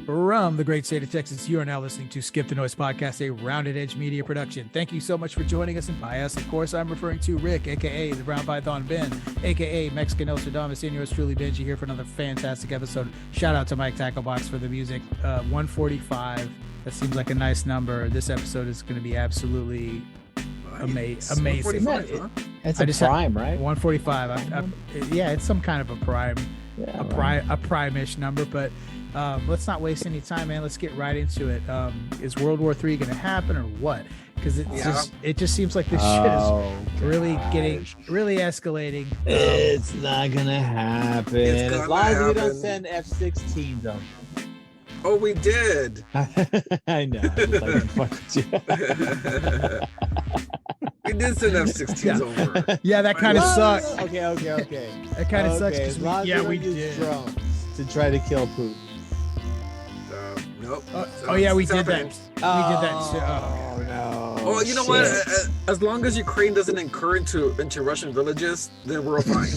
From the great state of Texas, you are now listening to Skip the Noise Podcast, a Rounded Edge media production. Thank you so much for joining us, and by us, of course, I'm referring to Rick, aka the Brown Python Ben, aka Mexican Nostradamus, and yours truly, Benji, here for another fantastic episode. Shout out to Mike Tacklebox for the music. 145. That seems like a nice number. This episode is going to be absolutely amazing. 145, huh? It's a prime, right? 145. Yeah, it's some kind of a prime, a prime-ish number, but let's not waste any time, man. Let's get right into it. Is World War III going to happen or what? Because it just seems like this shit is really escalating. It's not going to happen. As long as we don't send F-16s over. Oh, we did. I know. We did send F-16s over. Yeah, that kind of sucks. Okay. That kind of sucks because we did drones to try to kill Putin. Nope. We did that. We did that too. Oh no. Oh, you know what? As long as Ukraine doesn't incur into Russian villages, then we're fine.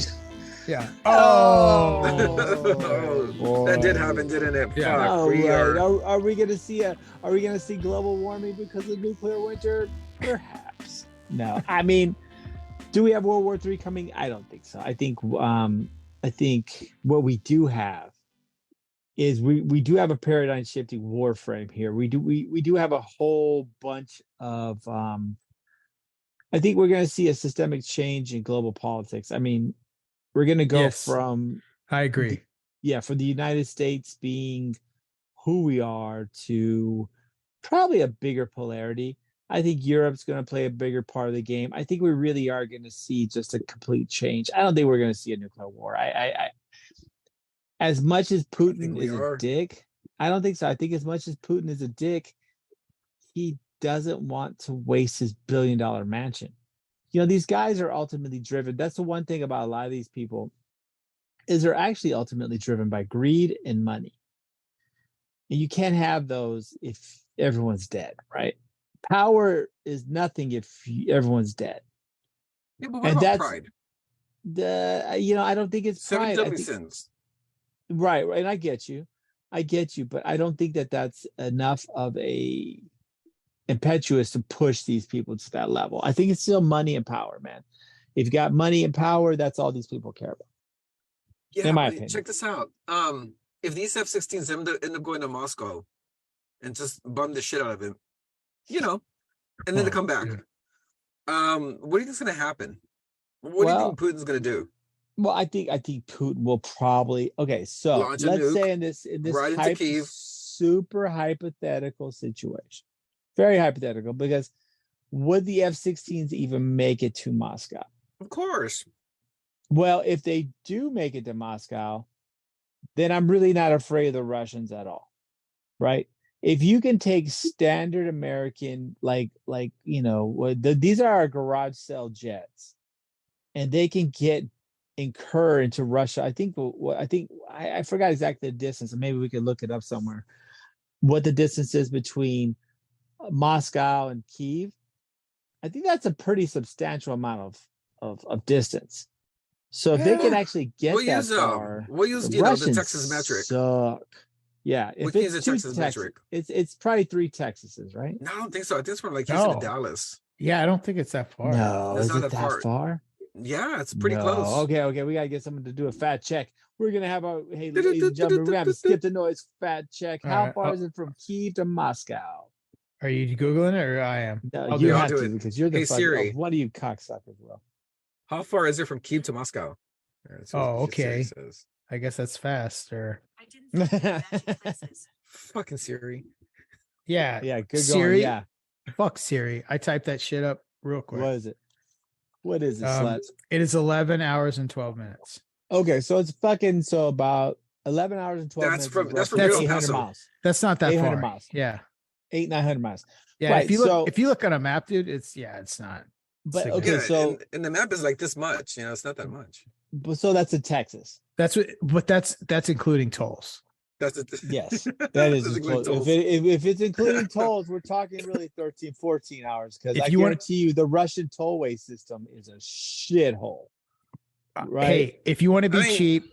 Yeah. Oh. That did happen, didn't it? Yeah. Fuck, Are we gonna see global warming because of nuclear winter? Perhaps. No. I mean, do we have World War III coming? I don't think so. I think what we do have is we do have a paradigm shifting war frame here. We do have a whole bunch of I think we're going to see a systemic change in global politics. I mean, we're going to go from I agree. For the United States being who we are to probably a bigger polarity. I think Europe's going to play a bigger part of the game. I think we really are going to see just a complete change. I don't think we're going to see a nuclear war. I as much as Putin is a dick, I don't think so. I think as much as Putin is a dick, he doesn't want to waste his billion-dollar mansion. You know, these guys are ultimately driven. That's the one thing about a lot of these people is they're actually ultimately driven by greed and money. And you can't have those if everyone's dead, right? Power is nothing if everyone's dead. Yeah, but what about pride? I don't think it's pride. 7 deadly sins. Right. And I get you, but I don't think that that's enough of a impetuous to push these people to that level. I think it's still money and power, man. If you got money and power, that's all these people care about. Yeah, in my opinion. Check this out. If these F-16s end up going to Moscow and just bum the shit out of him, and then they come back. What do you think is going to happen? What do you think Putin's going to do? Well, I think Putin will probably so launch let's say in this right super hypothetical situation, very hypothetical, because would the F-16s even make it to Moscow? Of course. Well, if they do make it to Moscow, then I'm really not afraid of the Russians at all, right? If you can take standard American, these are our garage sale jets, and they can incur into Russia. I forgot exactly the distance, and maybe we could look it up somewhere. What the distance is between Moscow and Kyiv? I think that's a pretty substantial amount of distance. So if they can actually get far, we'll use the Texas metric. Suck. Yeah, if it's the Texas metric, it's probably 3 Texases, right? No, I don't think so. I think it's from Houston to Dallas. Yeah, I don't think it's that far. No, is it that far? Yeah, it's pretty close. Okay, we gotta get someone to do a fact check. We're gonna have ladies and gentlemen, we're gonna have to skip the noise fact check. How far is it from Kyiv to Moscow? Are you Googling it or I am? No, you have to because you're the Siri. One of you cocksuckers will. How far is it from Kyiv to Moscow? Okay. I guess that's fast. Or I didn't think that places. Fucking Siri. Yeah. Good Siri. going. Yeah. Fuck Siri. I typed that shit up real quick. What is it, slut? It is 11 hours and 12 minutes. Okay, so it's about 11 hours and 12 minutes. That's from 800 miles. That's not that 800 far. miles. Yeah. 900 miles. Yeah. Right, if you look on a map, dude, it's not. But okay, so and the map is like this much. It's not that much. But so that's in Texas. That's including tolls. Yes, that is including. If it's including tolls, we're talking really 13, 14 hours. Because I guarantee you, the Russian tollway system is a shithole. right? Hey, if you want to be I mean-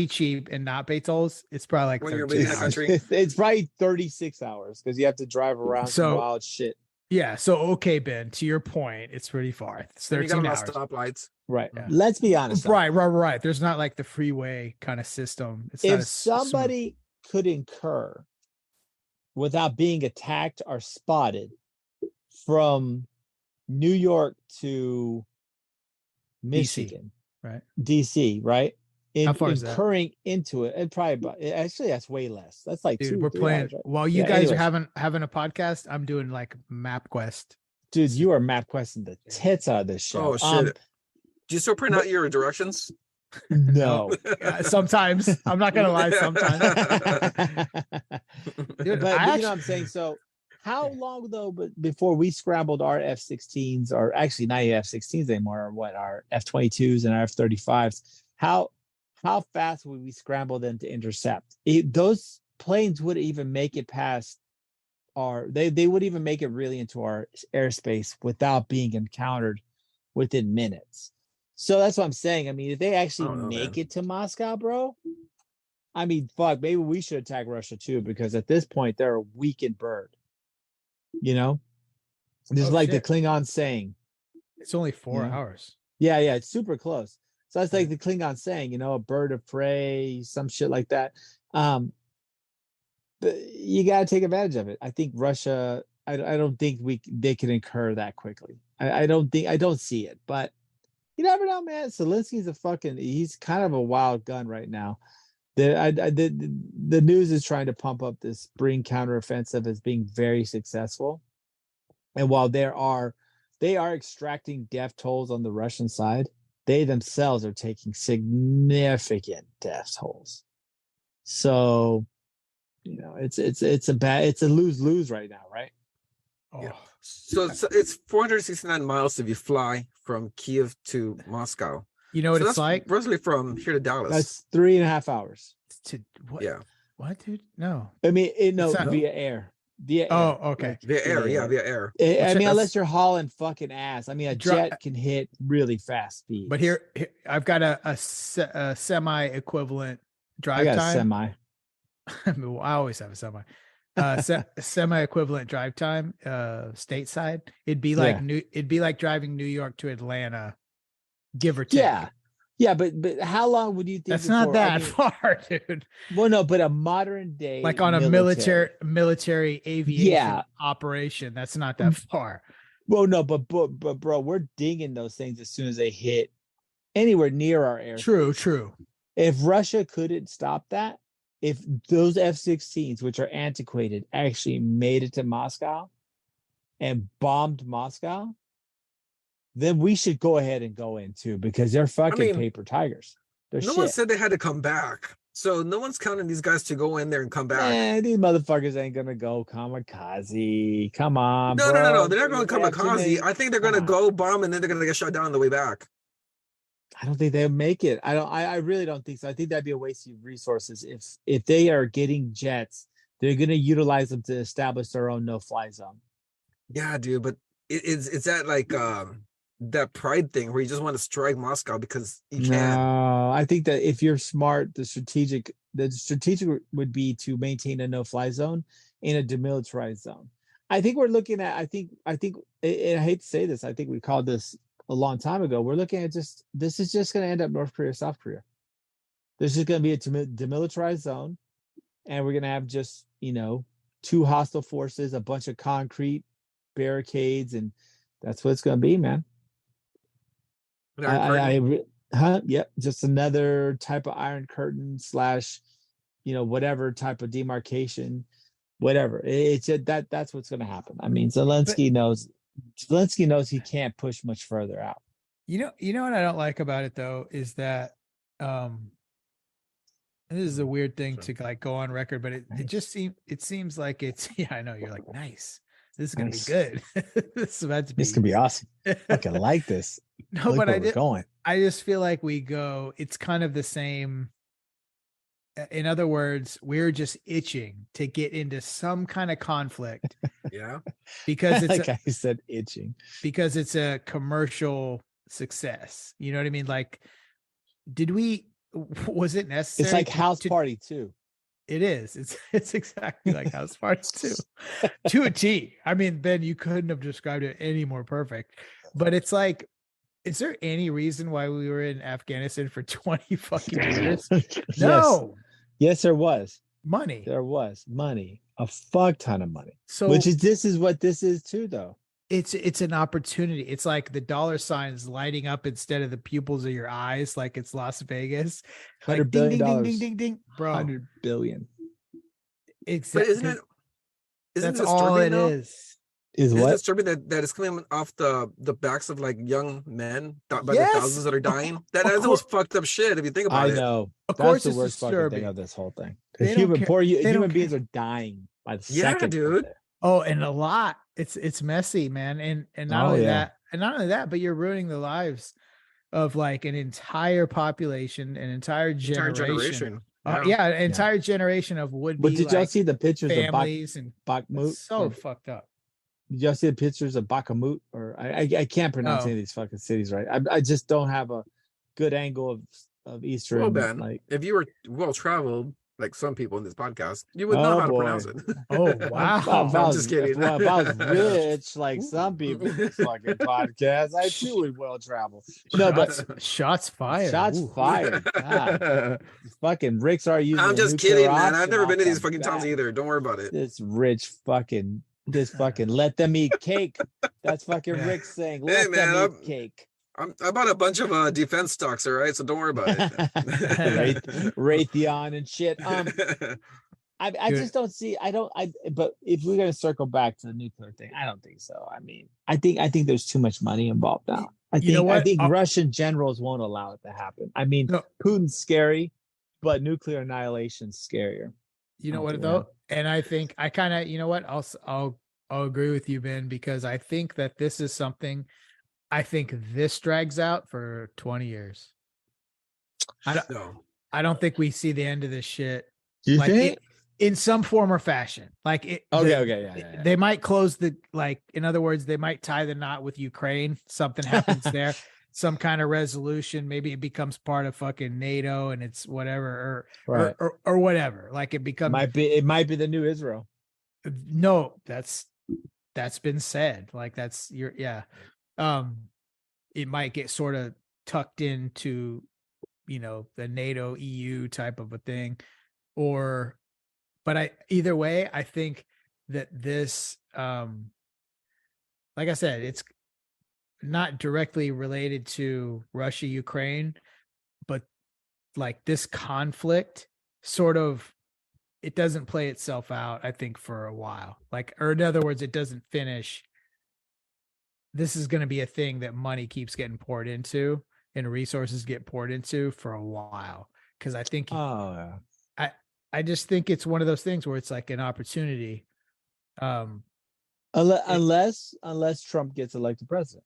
cheap, and not pay tolls, it's probably like When you're 13 in the hours. country. It's probably 36 hours because you have to drive around some So- wild shit. Yeah. So okay, Ben, to your point, it's pretty far. It's You got 13 a lot hours. of stoplights. Right. Yeah. Let's be honest. though. Right. There's not like the freeway kind of system. It's not If as smooth. somebody could incur without being attacked or spotted from New York to Michigan, right? DC, right? How far is that? Incurring into it, and probably actually that's way less. That's like Dude, 2 we're 3 playing hours, right? while you Yeah, guys are anyways. having a podcast. I'm doing like MapQuest. Dude, you are map questing the tits out of this show. Oh shit! Do you still print out your directions? No. Sometimes I'm not gonna lie. Sometimes, Dude, But I you know what I'm saying? So how long though, but before we scrambled our F-16s, or actually not even F-16s anymore, or what, our F-22s and our F-35s, how fast would we scramble them to intercept? Those planes would even make it past they would even make it really into our airspace without being encountered within minutes. So that's what I'm saying. I mean, if they actually don't know, make man. it to Moscow, bro, I mean, fuck, maybe we should attack Russia too, because at this point they're a weakened bird. You know, just Oh, like shit. the Klingon saying, it's only 4 Yeah. hours. yeah, it's super close. So that's like the Klingon saying, you know, a bird of prey, some shit like that. But you got to take advantage of it. I think Russia, I don't think they can incur that quickly. I don't see it, but you never know, man. Zelensky's he's kind of a wild gun right now. The news is trying to pump up this spring counteroffensive as being very successful. And while they are extracting death tolls on the Russian side, they themselves are taking significant death tolls. So, you know, it's a lose-lose right now, right? Oh, Yeah. So it's 469 miles if you fly from Kiev to Moscow. you know what So it's that's like roughly from here to Dallas. That's 3.5 hours. to what? Yeah. What, dude? No. I mean, no, not- via air. Via Oh, air. okay. Via air. Yeah, via air. I Which mean, is- unless you're hauling fucking ass. I mean, a Dri- jet can hit really fast speeds. But here I've got a semi-equivalent drive I got time. a semi. Well, I always have a semi. Semi-equivalent drive time, stateside. It'd be like it'd be like driving New York to Atlanta, give or take. Yeah, but how long would you think? That's not before- that far, dude. Well, no, but a modern day, Like on a military aviation Yeah. operation. That's not that far. Well, no, but bro, we're dinging those things as soon as they hit anywhere near our air. True. If Russia couldn't stop that, if those F-16s, which are antiquated, actually made it to Moscow and bombed Moscow, then we should go ahead and go in too, because they're fucking mean, paper tigers. They're No shit. one said they had to come back. So no one's counting these guys to go in there and come back. Man, these motherfuckers ain't gonna go kamikaze. Come on, No. bro. They're not going to kamikaze. I think they're going to Come go bomb and then they're going to get shot down on the way back. I don't think they'll make it. I really don't think so. I think that'd be a waste of resources. If they are getting jets, they're gonna utilize them to establish their own no-fly zone. Yeah, dude. But it's that like that pride thing where you just want to strike Moscow because you can. No, I think that if you're smart, the strategic would be to maintain a no-fly zone in a demilitarized zone. I think we're looking at. I think. And I hate to say this. I think we called this a long time ago. We're looking at this is just going to end up North Korea, South Korea. This is going to be a demilitarized zone, and we're going to have just, you know, two hostile forces, a bunch of concrete barricades, and that's what it's going to be, man. Yep, just another type of iron curtain / you know, whatever type of demarcation, whatever. It's that's what's going to happen. I mean, Zelensky knows he can't push much further out. You know what I don't like about it though is that this is a weird thing to like go on record, but it seems like it's I know you're like nice. This is gonna be good. This is about to be. This could be awesome. I can like this. No, but going. I just feel like it's kind of the same. In other words, we're just itching to get into some kind of conflict. Yeah. Because it's I said itching. because it's a commercial success. You know what I mean? Like was it necessary? It's like House Party too. It is. It's exactly like House Party too, to a T. I mean, Ben, you couldn't have described it any more perfect. But it's like, is there any reason why we were in Afghanistan for 20 fucking years? No. Yes, there was. Money. There was money. A fuck ton of money. So this is what this is too, though. It's an opportunity. It's like the dollar signs lighting up instead of the pupils of your eyes, like it's Las Vegas. Like $100 ding, billion. ding, ding, ding, ding, bro. 100 billion. Exactly. But isn't That's it all it though? is. Is Isn't what? it disturbing that is coming off the backs of like young men by Yes. the thousands that are dying? That's Of the most fucked up shit if you think about I it. know. Of That's course the it's worst fucking disturbing. thing of this whole thing. They don't care. They don't Human beings care. are dying by the Yeah, second. dude. Oh, and a lot. It's messy, man. And not Oh, only yeah. that, but you're ruining the lives of like an entire population, an entire Entire generation. Yeah. An entire generation of would But be did y'all like see the pictures of families and Bakhmut? it's so fucked up. Did y'all see the pictures of Bakhmut? Or I can't pronounce No. any of these fucking cities right. I just don't have a good angle of Eastern. Well, Ben, like, if you were well traveled, like some people in this podcast, you would know Oh, how to boy. pronounce it. Oh if wow. I'm just kidding. Well, if I was rich, like some people in this fucking podcast, I too would well travel. No, but shots fired. shots Ooh. fired. God. Fucking Ricks are using. I'm a just nuclear kidding, man. I've option never been to off these the fucking towns bat. either. Don't worry about it. This fucking let them eat cake. That's fucking Yeah. Rick saying, Hey, let man, them eat cake. I bought a bunch of defense stocks, all right? So don't worry about it. Raytheon and shit. I just don't see. But if we're gonna circle back to the nuclear thing, I don't think so. I mean, I think there's too much money involved now. I think Russian generals won't allow it to happen. I mean, No. Putin's scary, but nuclear annihilation's scarier. You know Oh, what yeah. though? And I think I kind of, you know what? I'll agree with you, Ben, because I think that this is something. I think this drags out for 20 years. No. I don't think we see the end of this shit. You like think? in some form or fashion. Like it. Okay, yeah. They might close in other words, they might tie the knot with Ukraine. Something happens there. Some kind of resolution. Maybe it becomes part of fucking NATO and it's whatever or whatever. Like it becomes It might be the new Israel. No, that's been said. Like that's it might get sort of tucked into, the NATO EU type of a thing, but either way, I think that this, like I said, it's not directly related to Russia, Ukraine, but like this conflict sort of, it doesn't play itself out, I think, for a while. Or in other words, it doesn't finish. This is going to be a thing that money keeps getting poured into and resources get poured into for a while. Cause I think, I just think it's one of those things where it's like an opportunity. Unless Trump gets elected president.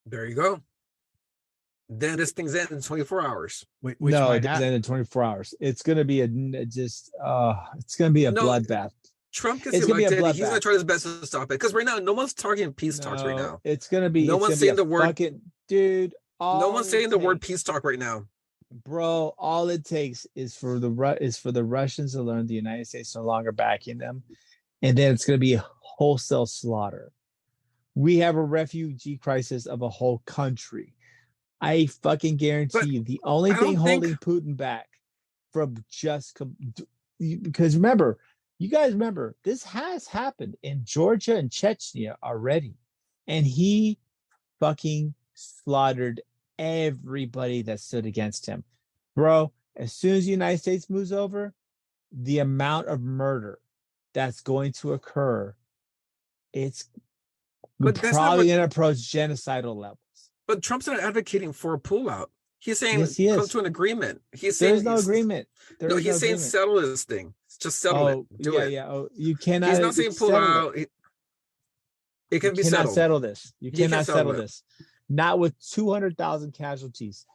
There you go. Then this thing's end in 24 hours. No, it doesn't end in 24 hours. It's going to be it's going to be a bloodbath. Trump gets elected. He's going to try his best to stop it. Because right now, no one's targeting peace talks right now. It's going to be. No one's saying the word. Dude. No one's saying the word peace talk right now. Bro, all it takes is for the Russians to learn the United States no longer backing them, and then it's going to be a wholesale slaughter. We have a refugee crisis of a whole country. I fucking guarantee you, the only thing holding Putin back from because you guys remember, this has happened in Georgia and Chechnya already, and he fucking slaughtered everybody that stood against him. Bro, as soon as the United States moves over, the amount of murder that's going to occur, it's probably going to approach genocidal levels. But Trump's not advocating for a pullout. He's saying come to an agreement. He's saying there's no agreement. He's saying settle this thing. Just settle it. Do it. Yeah. Oh, you cannot. He's not saying pull out. It can be settled. You cannot settle this. You cannot settle this. Not with 200,000 casualties,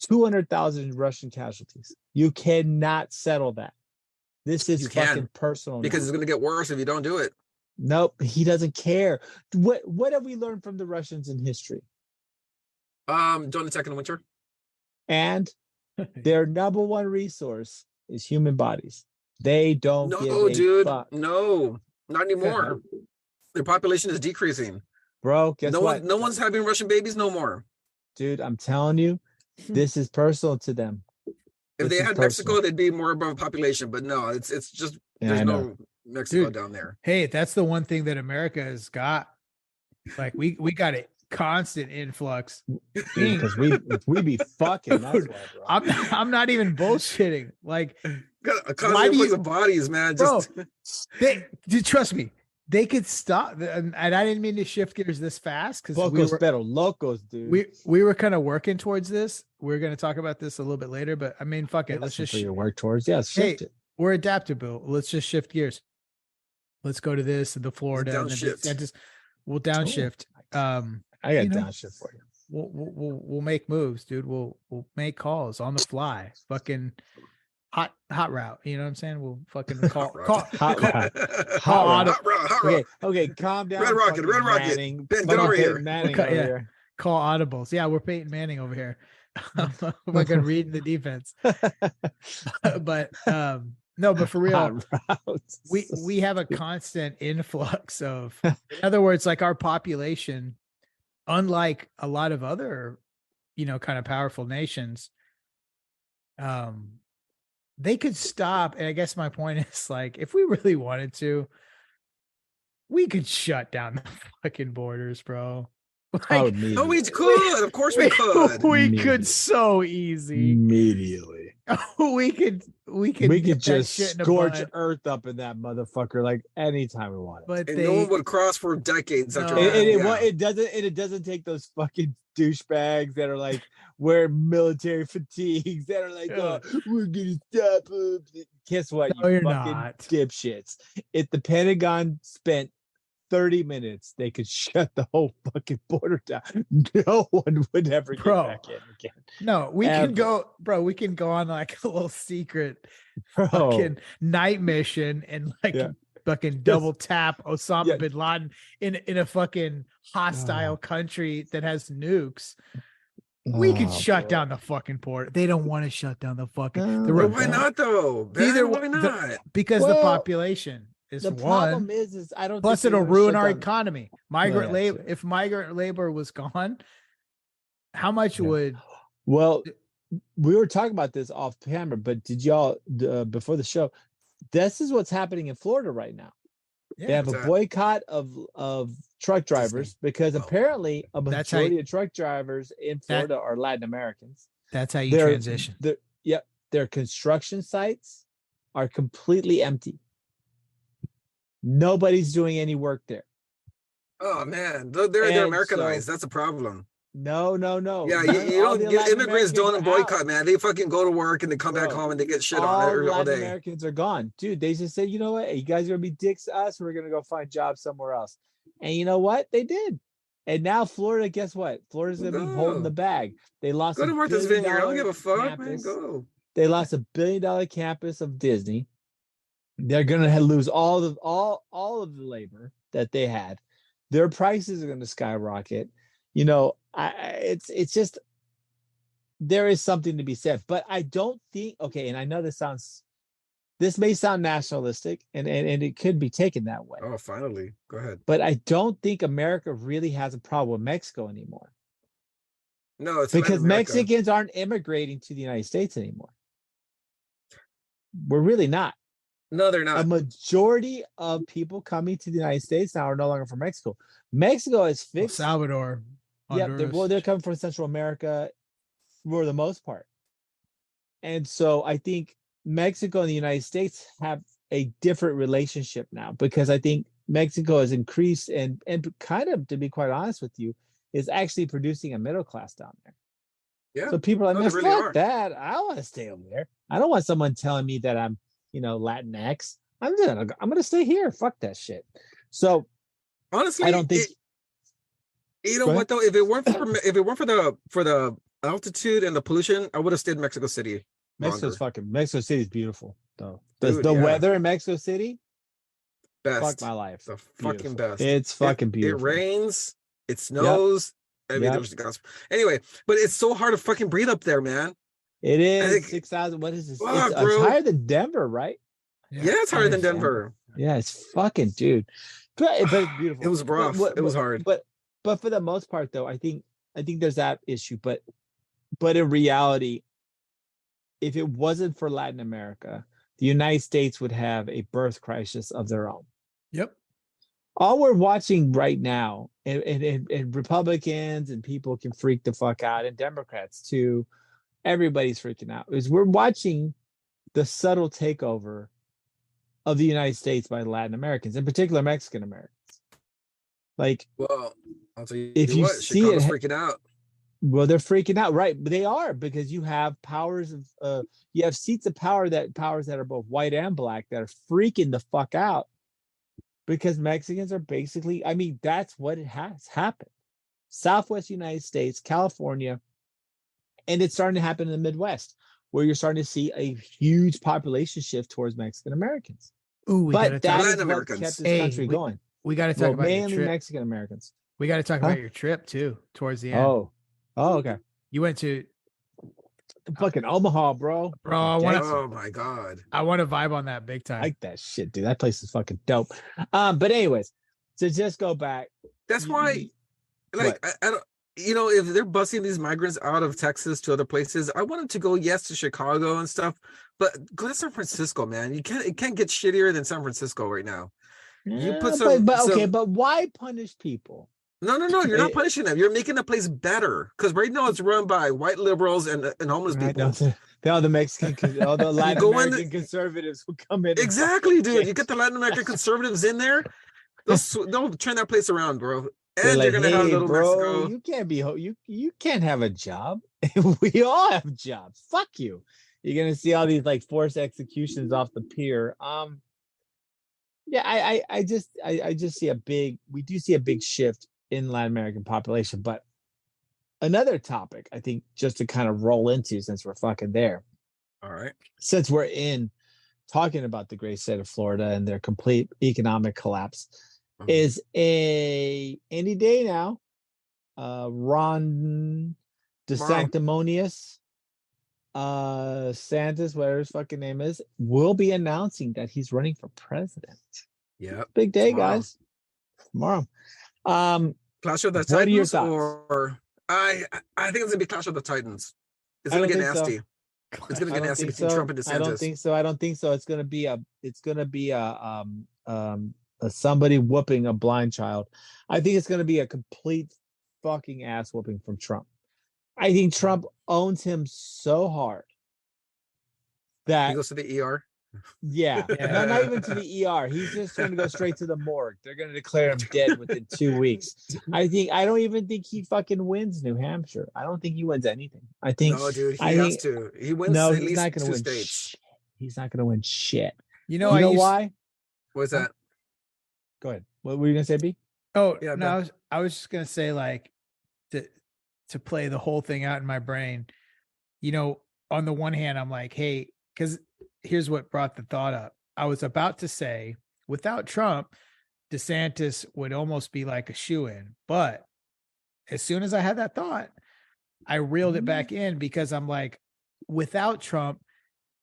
200,000 Russian casualties. You cannot settle that. This is fucking personal. Because it's going to get worse if you don't do it. Nope, he doesn't care. What have we learned from the Russians in history? Don't attack in the winter. And their number one resource is human bodies. They don't give No, a dude. fuck. No, not anymore. Their population is decreasing. Bro, guess what? No one's having Russian babies no more. Dude, I'm telling you, this is personal to them. If This they is had personal. Mexico, they'd be more above population. But no, it's just there's I know. no Mexico Dude. down there. Hey, that's the one thing that America has got. Like we got a constant influx. Because we be fucking. That's Dude, why, bro. I'm not even bullshitting. Like, Got a Why constant do you- influx of bodies, man. bro, Just dude, trust me, they could stop. And I didn't mean to shift gears this fast because Pocos pero locos, dude. we were kind of working towards this. We're going to talk about this a little bit later, but I mean, fuck it. Yeah, Let's that's just what you work towards. Yeah, shift it. we're adaptable. Let's just shift gears. Let's go to this and the Florida and the downshift. Desantis. We'll downshift. I got you know, downshift for you. We'll make moves, dude. We'll make calls on the fly. Fucking hot route. You know what I'm saying? We'll fucking call Hot route. call auto, Hot rock. Okay, calm down. Red Rocket, fucking Red Rocket. Manning. Ben, get Fucking over here. Peyton Manning Okay, over yeah. here. call audibles. Yeah, we're Peyton Manning over here. Fucking reading the defense. But no, but for real, Hot routes. we have a constant influx of, in other words, like our population, unlike a lot of other, kind of powerful nations, they could stop. And I guess my point is, like, if we really wanted to, we could shut down the fucking borders, bro. Oh, Like, No, we could. Of course we could. we could so easy. Immediately. we could We get could that just shit in a scorch bun. earth up in that motherfucker like anytime we want it. But And they, no one would cross for decades after No. that. It doesn't take those fucking douchebags that are like wearing military fatigues that are like, Yeah. we're gonna stop. Guess what? No, you you're fucking not. dipshits. If the Pentagon spent 30 minutes, they could shut the whole fucking border down. No one would ever get Bro. back in again. No, we Ever. can go, bro. We can go on like a little secret Bro. fucking night mission and like Yeah. fucking double tap Osama Yeah. bin Laden in a fucking hostile Oh. country that has nukes. We could Oh, shut bro. down the fucking port. They don't want to shut down the fucking No, the they But re- why not though? Ben, Neither why one- not? because the Well, population is The one. problem is I don't. Plus, think they it'll wanna ruin shut our down- economy. Migrant yeah, labor. too. If migrant labor was gone, how much Yeah. would? Well, we were talking about this off camera, but did y'all before the show? This is what's happening in Florida right now. They have what's a that? boycott of truck drivers because Oh. apparently a That's how majority of truck drivers in Florida are Latin Americans. That's how you Their- transition. Their construction sites are completely empty. Nobody's doing any work there. Oh man, they're And Americanized. so- That's a problem. No. Yeah, All the Latin immigrants Americans don't are boycott, out. man. They fucking go to work and they come back Bro, home and they get shit all on all Latin day. Americans are gone, dude. They just said, you know what? Hey, you guys are gonna be dicks to us. We're gonna go find jobs somewhere else. And you know what? They did. And now Florida, guess what? Florida's gonna be holding Go. the bag. They lost Go a to Martha's $1 billion Vineyard. I don't give a fuck, man. campus. Go. They lost $1 billion campus of Disney. They're gonna lose all of the labor that they had. Their prices are gonna skyrocket. You know, it's just there is something to be said, but I don't think and I know this may sound nationalistic and it could be taken that way, Oh, finally. Go ahead. but I don't think America really has a problem with Mexico anymore No, it's Latin because America. Mexicans aren't immigrating to the United States anymore. We're really not. No, they're A not. majority of people coming to the United States now are no longer from Mexico. Mexico is El fixed. Salvador. Yeah, Honduras. they're coming from Central America for the most part. And so I think Mexico and the United States have a different relationship now because I think Mexico has increased and kind of, to be quite honest with you, is actually producing a middle class down there. Yeah. So people are like, No, man, they really fuck are. that. I don't want to stay over there. I don't want someone telling me that I'm, Latinx. I'm gonna stay here. Fuck that shit. So Honestly, I don't think you know Go what though? If it weren't for the altitude and the pollution, I would have stayed in Mexico City. Mexico City is beautiful though. The Dude, yeah. weather in Mexico City, Best. fuck my life. The fucking best. It's fucking beautiful. It rains. It snows. I mean, Yep. there's the gospel. Anyway, but it's so hard to fucking breathe up there, man. It I is think- 6,000. What is this? Fuck, It's bro. higher than Denver, right? Yeah, it's higher than Denver. Yeah, it's fucking dude. But it's beautiful. It was rough. It was hard. But for the most part, though, I think there's that issue. But in reality, if it wasn't for Latin America, the United States would have a birth crisis of their own. Yep. All we're watching right now, and Republicans and people can freak the fuck out, and Democrats too, everybody's freaking out, is we're watching the subtle takeover of the United States by Latin Americans, in particular Mexican Americans. Like, Well, I'll tell you if you what, see Chicago's it, freaking out. well, they're freaking out, right? But they are, because you have powers of you have seats of powers that are both white and black that are freaking the fuck out, because Mexicans are basically, I mean, that's what it has happened. Southwest United States, California, and it's starting to happen in the Midwest, where you're starting to see a huge population shift towards Mexican Americans. Ooh, we But that is Latin what Americans. kept this Hey, country going. We got to talk Well, about your mainly trip. Mexican Americans. We got to talk Huh? about your trip too. Towards the end, Oh, okay. you went to, Fucking Omaha, bro. bro. I want to. Oh my god. I want to vibe on that big I time. like that shit, dude. That place is fucking dope. But anyways, to just go back. That's you- why, you- like, I don't. You know, if they're busing these migrants out of Texas to other places, I want them to go, yes, to Chicago and stuff, but go to San Francisco, man. It can't get shittier than San Francisco right now. You put some- okay, some- but why punish people? No, you're not It- punishing them. You're making the place better, because right now it's run by white liberals and homeless Right, people. all the Mexican, all the Latin go in American conservatives will come in. and Exactly, dude. You shit. get the Latin American conservatives in there, they'll turn that place around, bro. They're And like, you're gonna have hey, little bro, Mexico. you can't be you can't have a job. We all have jobs. Fuck you. You're gonna see all these like forced executions off the pier. Yeah, I just see we do see a big shift in Latin American population. But another topic, I think, just to kind of roll into, since we're fucking there, All right. since we're talking about the great state of Florida and their complete economic collapse, is any day now. Ron DeSanctimonious, Santis, whatever his fucking name is, will be announcing that he's running for president. Yeah. Big day, Tomorrow. guys. Tomorrow. Clash of the What are your Titans, thoughts? or I think it's gonna be Clash of the Titans. It's I gonna don't get think so. nasty. It's gonna I get don't nasty think between so. Trump and DeSantis. I don't think so. It's gonna be somebody whooping a blind child. I think it's gonna be a complete fucking ass whooping from Trump. I think Trump owns him so hard He that goes to the ER. yeah, no, not even to the ER. He's just going to go straight to the morgue. They're going to declare him dead within 2 weeks. I don't even think he fucking wins New Hampshire. I don't think he wins anything. I think No, dude, he I has think- to. He wins no, at he's least not going to 2 win states. shit. He's not going to win shit. You know, You know why? What's that? Go ahead. What were you going to say, B? Oh Yeah, no, go. I was just gonna say, like, to play the whole thing out in my brain. You know, on the one hand, I'm like, hey, because here's what brought the thought up. I was about to say, without Trump, DeSantis would almost be like a shoo-in. But as soon as I had that thought, I reeled it back in, because I'm like, without Trump,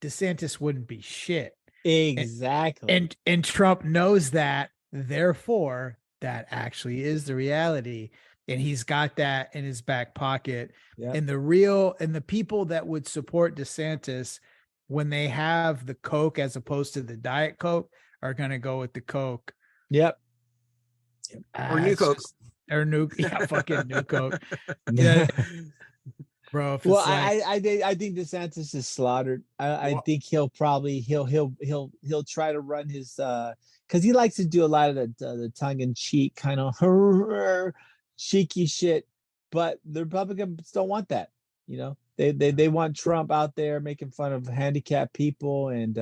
DeSantis wouldn't be shit. Exactly. And Trump knows that, therefore, that actually is the reality. And he's got that in his back pocket. Yep. And the people that would support DeSantis, when they have the Coke as opposed to the Diet Coke, are going to go with the Coke. Yep. Or New it's Coke. fucking New Coke. Yeah. Bro, if Well, it's like, I think DeSantis is slaughtered. I Well- think he'll probably he'll try to run his because he likes to do a lot of the tongue in cheek kind of cheeky shit, but the Republicans don't want that. You know, they want Trump out there making fun of handicapped people and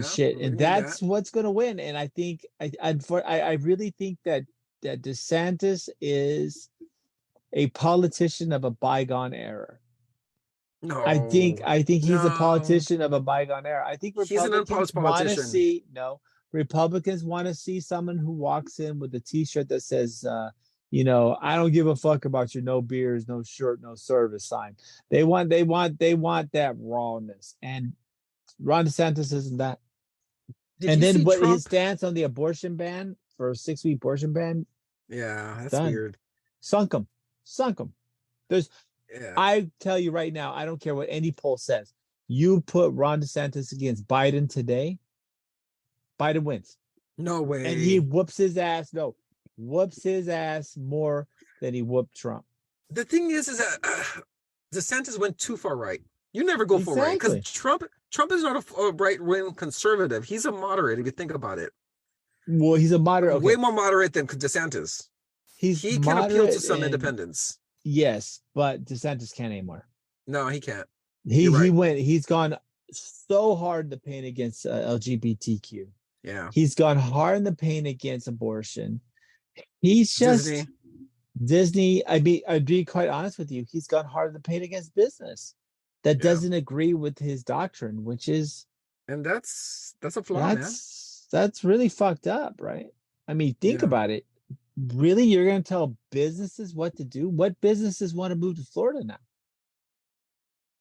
shit, we and need that's that. what's gonna win. And I think I really think that DeSantis is a politician of a bygone era. No, I think he's a No. politician of a bygone era. I think He's an Republicans unpolished want to politician. see Republicans want to see someone who walks in with a T-shirt that says I don't give a fuck about your no beers, no shirt, no service sign. They want that rawness. And Ron DeSantis isn't that. Did And you then see what Trump? his stance on the abortion ban for a 6-week abortion ban, Yeah, that's done. weird. Sunk him. There's Yeah. I tell you right now, I don't care what any poll says. You put Ron DeSantis against Biden today, Biden wins. No way. And he whoops his ass. No, whoops his ass more than he whooped Trump. The thing is that DeSantis went too far right. You never go full right because Exactly. Trump is not a right-wing conservative. He's a moderate if you think about it. Well, he's a moderate. Okay. Way more moderate than DeSantis. He can appeal to some independents. Yes, but DeSantis can't anymore. No, he can't. He's gone so hard in the paint against LGBTQ. Yeah. He's gone hard in the paint against abortion. He's just Disney. I'd be quite honest with you. He's gone hard in the paint against business that doesn't agree with his doctrine, which is, and that's a flaw, man. That's really fucked up, right? I mean, think about it. Really, you're going to tell businesses what to do? What businesses want to move to Florida now?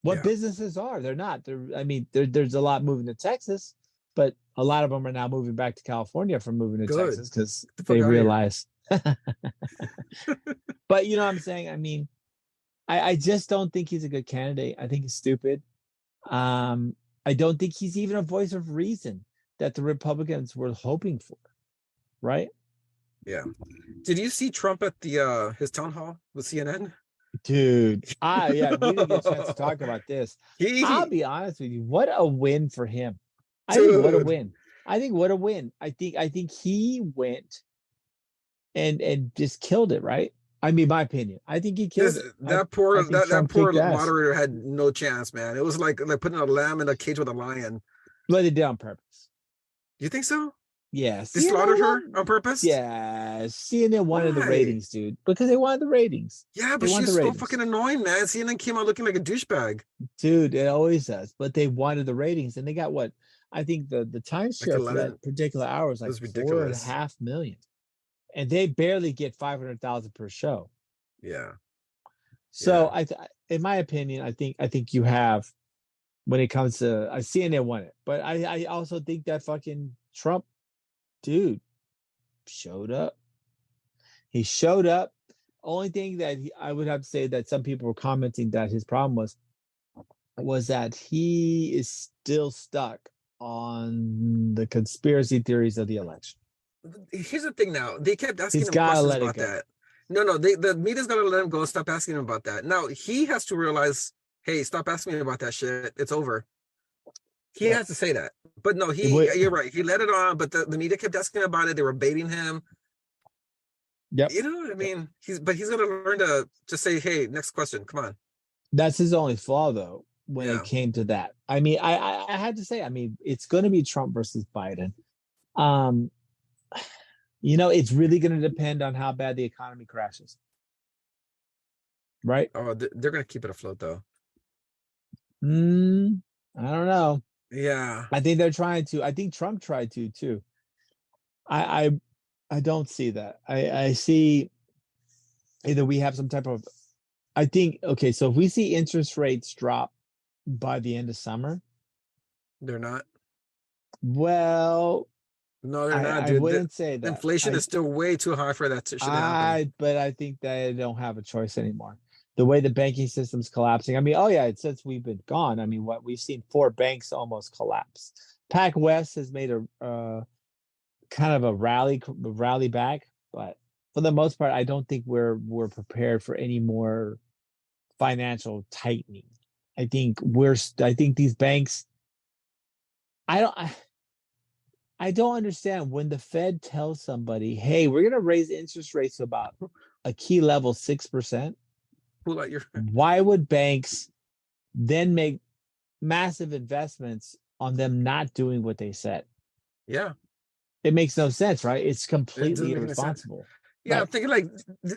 What businesses are? They're not. There's a lot moving to Texas, but a lot of them are now moving back to California from moving to Texas because they realize. But you know what I'm saying? I mean, I just don't think he's a good candidate. I think he's stupid. I don't think he's even a voice of reason that the Republicans were hoping for, right? Yeah. Did you see Trump at the his town hall with CNN? Dude, we didn't get a chance to talk about this. I'll be honest with you. What a win for him. I think what a win. I think he went and just killed it, right? I mean, my opinion. I think he killed it. That poor moderator had no chance, man. It was like putting a lamb in a cage with a lion. But they did on purpose. You think so? Yes. They slaughtered her on purpose? Yeah. CNN wanted the ratings, dude. Because they wanted the ratings. Yeah, but she's so fucking annoying, man. CNN came out looking like a douchebag. Dude, it always does. But they wanted the ratings. And they got what? I think the time share for that particular hour was like 4.5 million. And they barely get 500,000 per show. Yeah. So in my opinion, I think you have, when it comes to, CNN won it. But I also think that fucking Trump dude showed up. He showed up. Only thing that I would have to say that some people were commenting that his problem was that he is still stuck on the conspiracy theories of the election. Here's the thing now. They kept asking him questions about that. No, the media's got to let him go. Stop asking him about that. Now, he has to realize, hey, stop asking me about that shit. It's over. He has to say that. But no, you're right. He let it on, but the media kept asking about it. They were baiting him. Yep. You know what I mean? He's going to learn to just say, hey, next question. Come on. That's his only flaw, though, when it came to that. I mean, I had to say, I mean, it's going to be Trump versus Biden. It's really going to depend on how bad the economy crashes. Right? Oh, they're going to keep it afloat, though. I don't know. Yeah. I think they're trying to. I think Trump tried to, too. I don't see that. I see either we have some type of, I think, okay, so if we see interest rates drop by the end of summer. They're not? Well, no, they're not, dude. I wouldn't say that. Inflation is still way too high for that to happen. But I think they don't have a choice anymore. The way the banking system's collapsing. I mean, since we've been gone, I mean, we've seen 4 banks almost collapse. PacWest has made a kind of a rally back, but for the most part, I don't think we're prepared for any more financial tightening. I think these banks. I don't understand when the Fed tells somebody, "Hey, we're going to raise interest rates to about a key level 6%." Why would banks then make massive investments on them not doing what they said? Yeah. It makes no sense, right? It's completely irresponsible. Yeah, I'm thinking like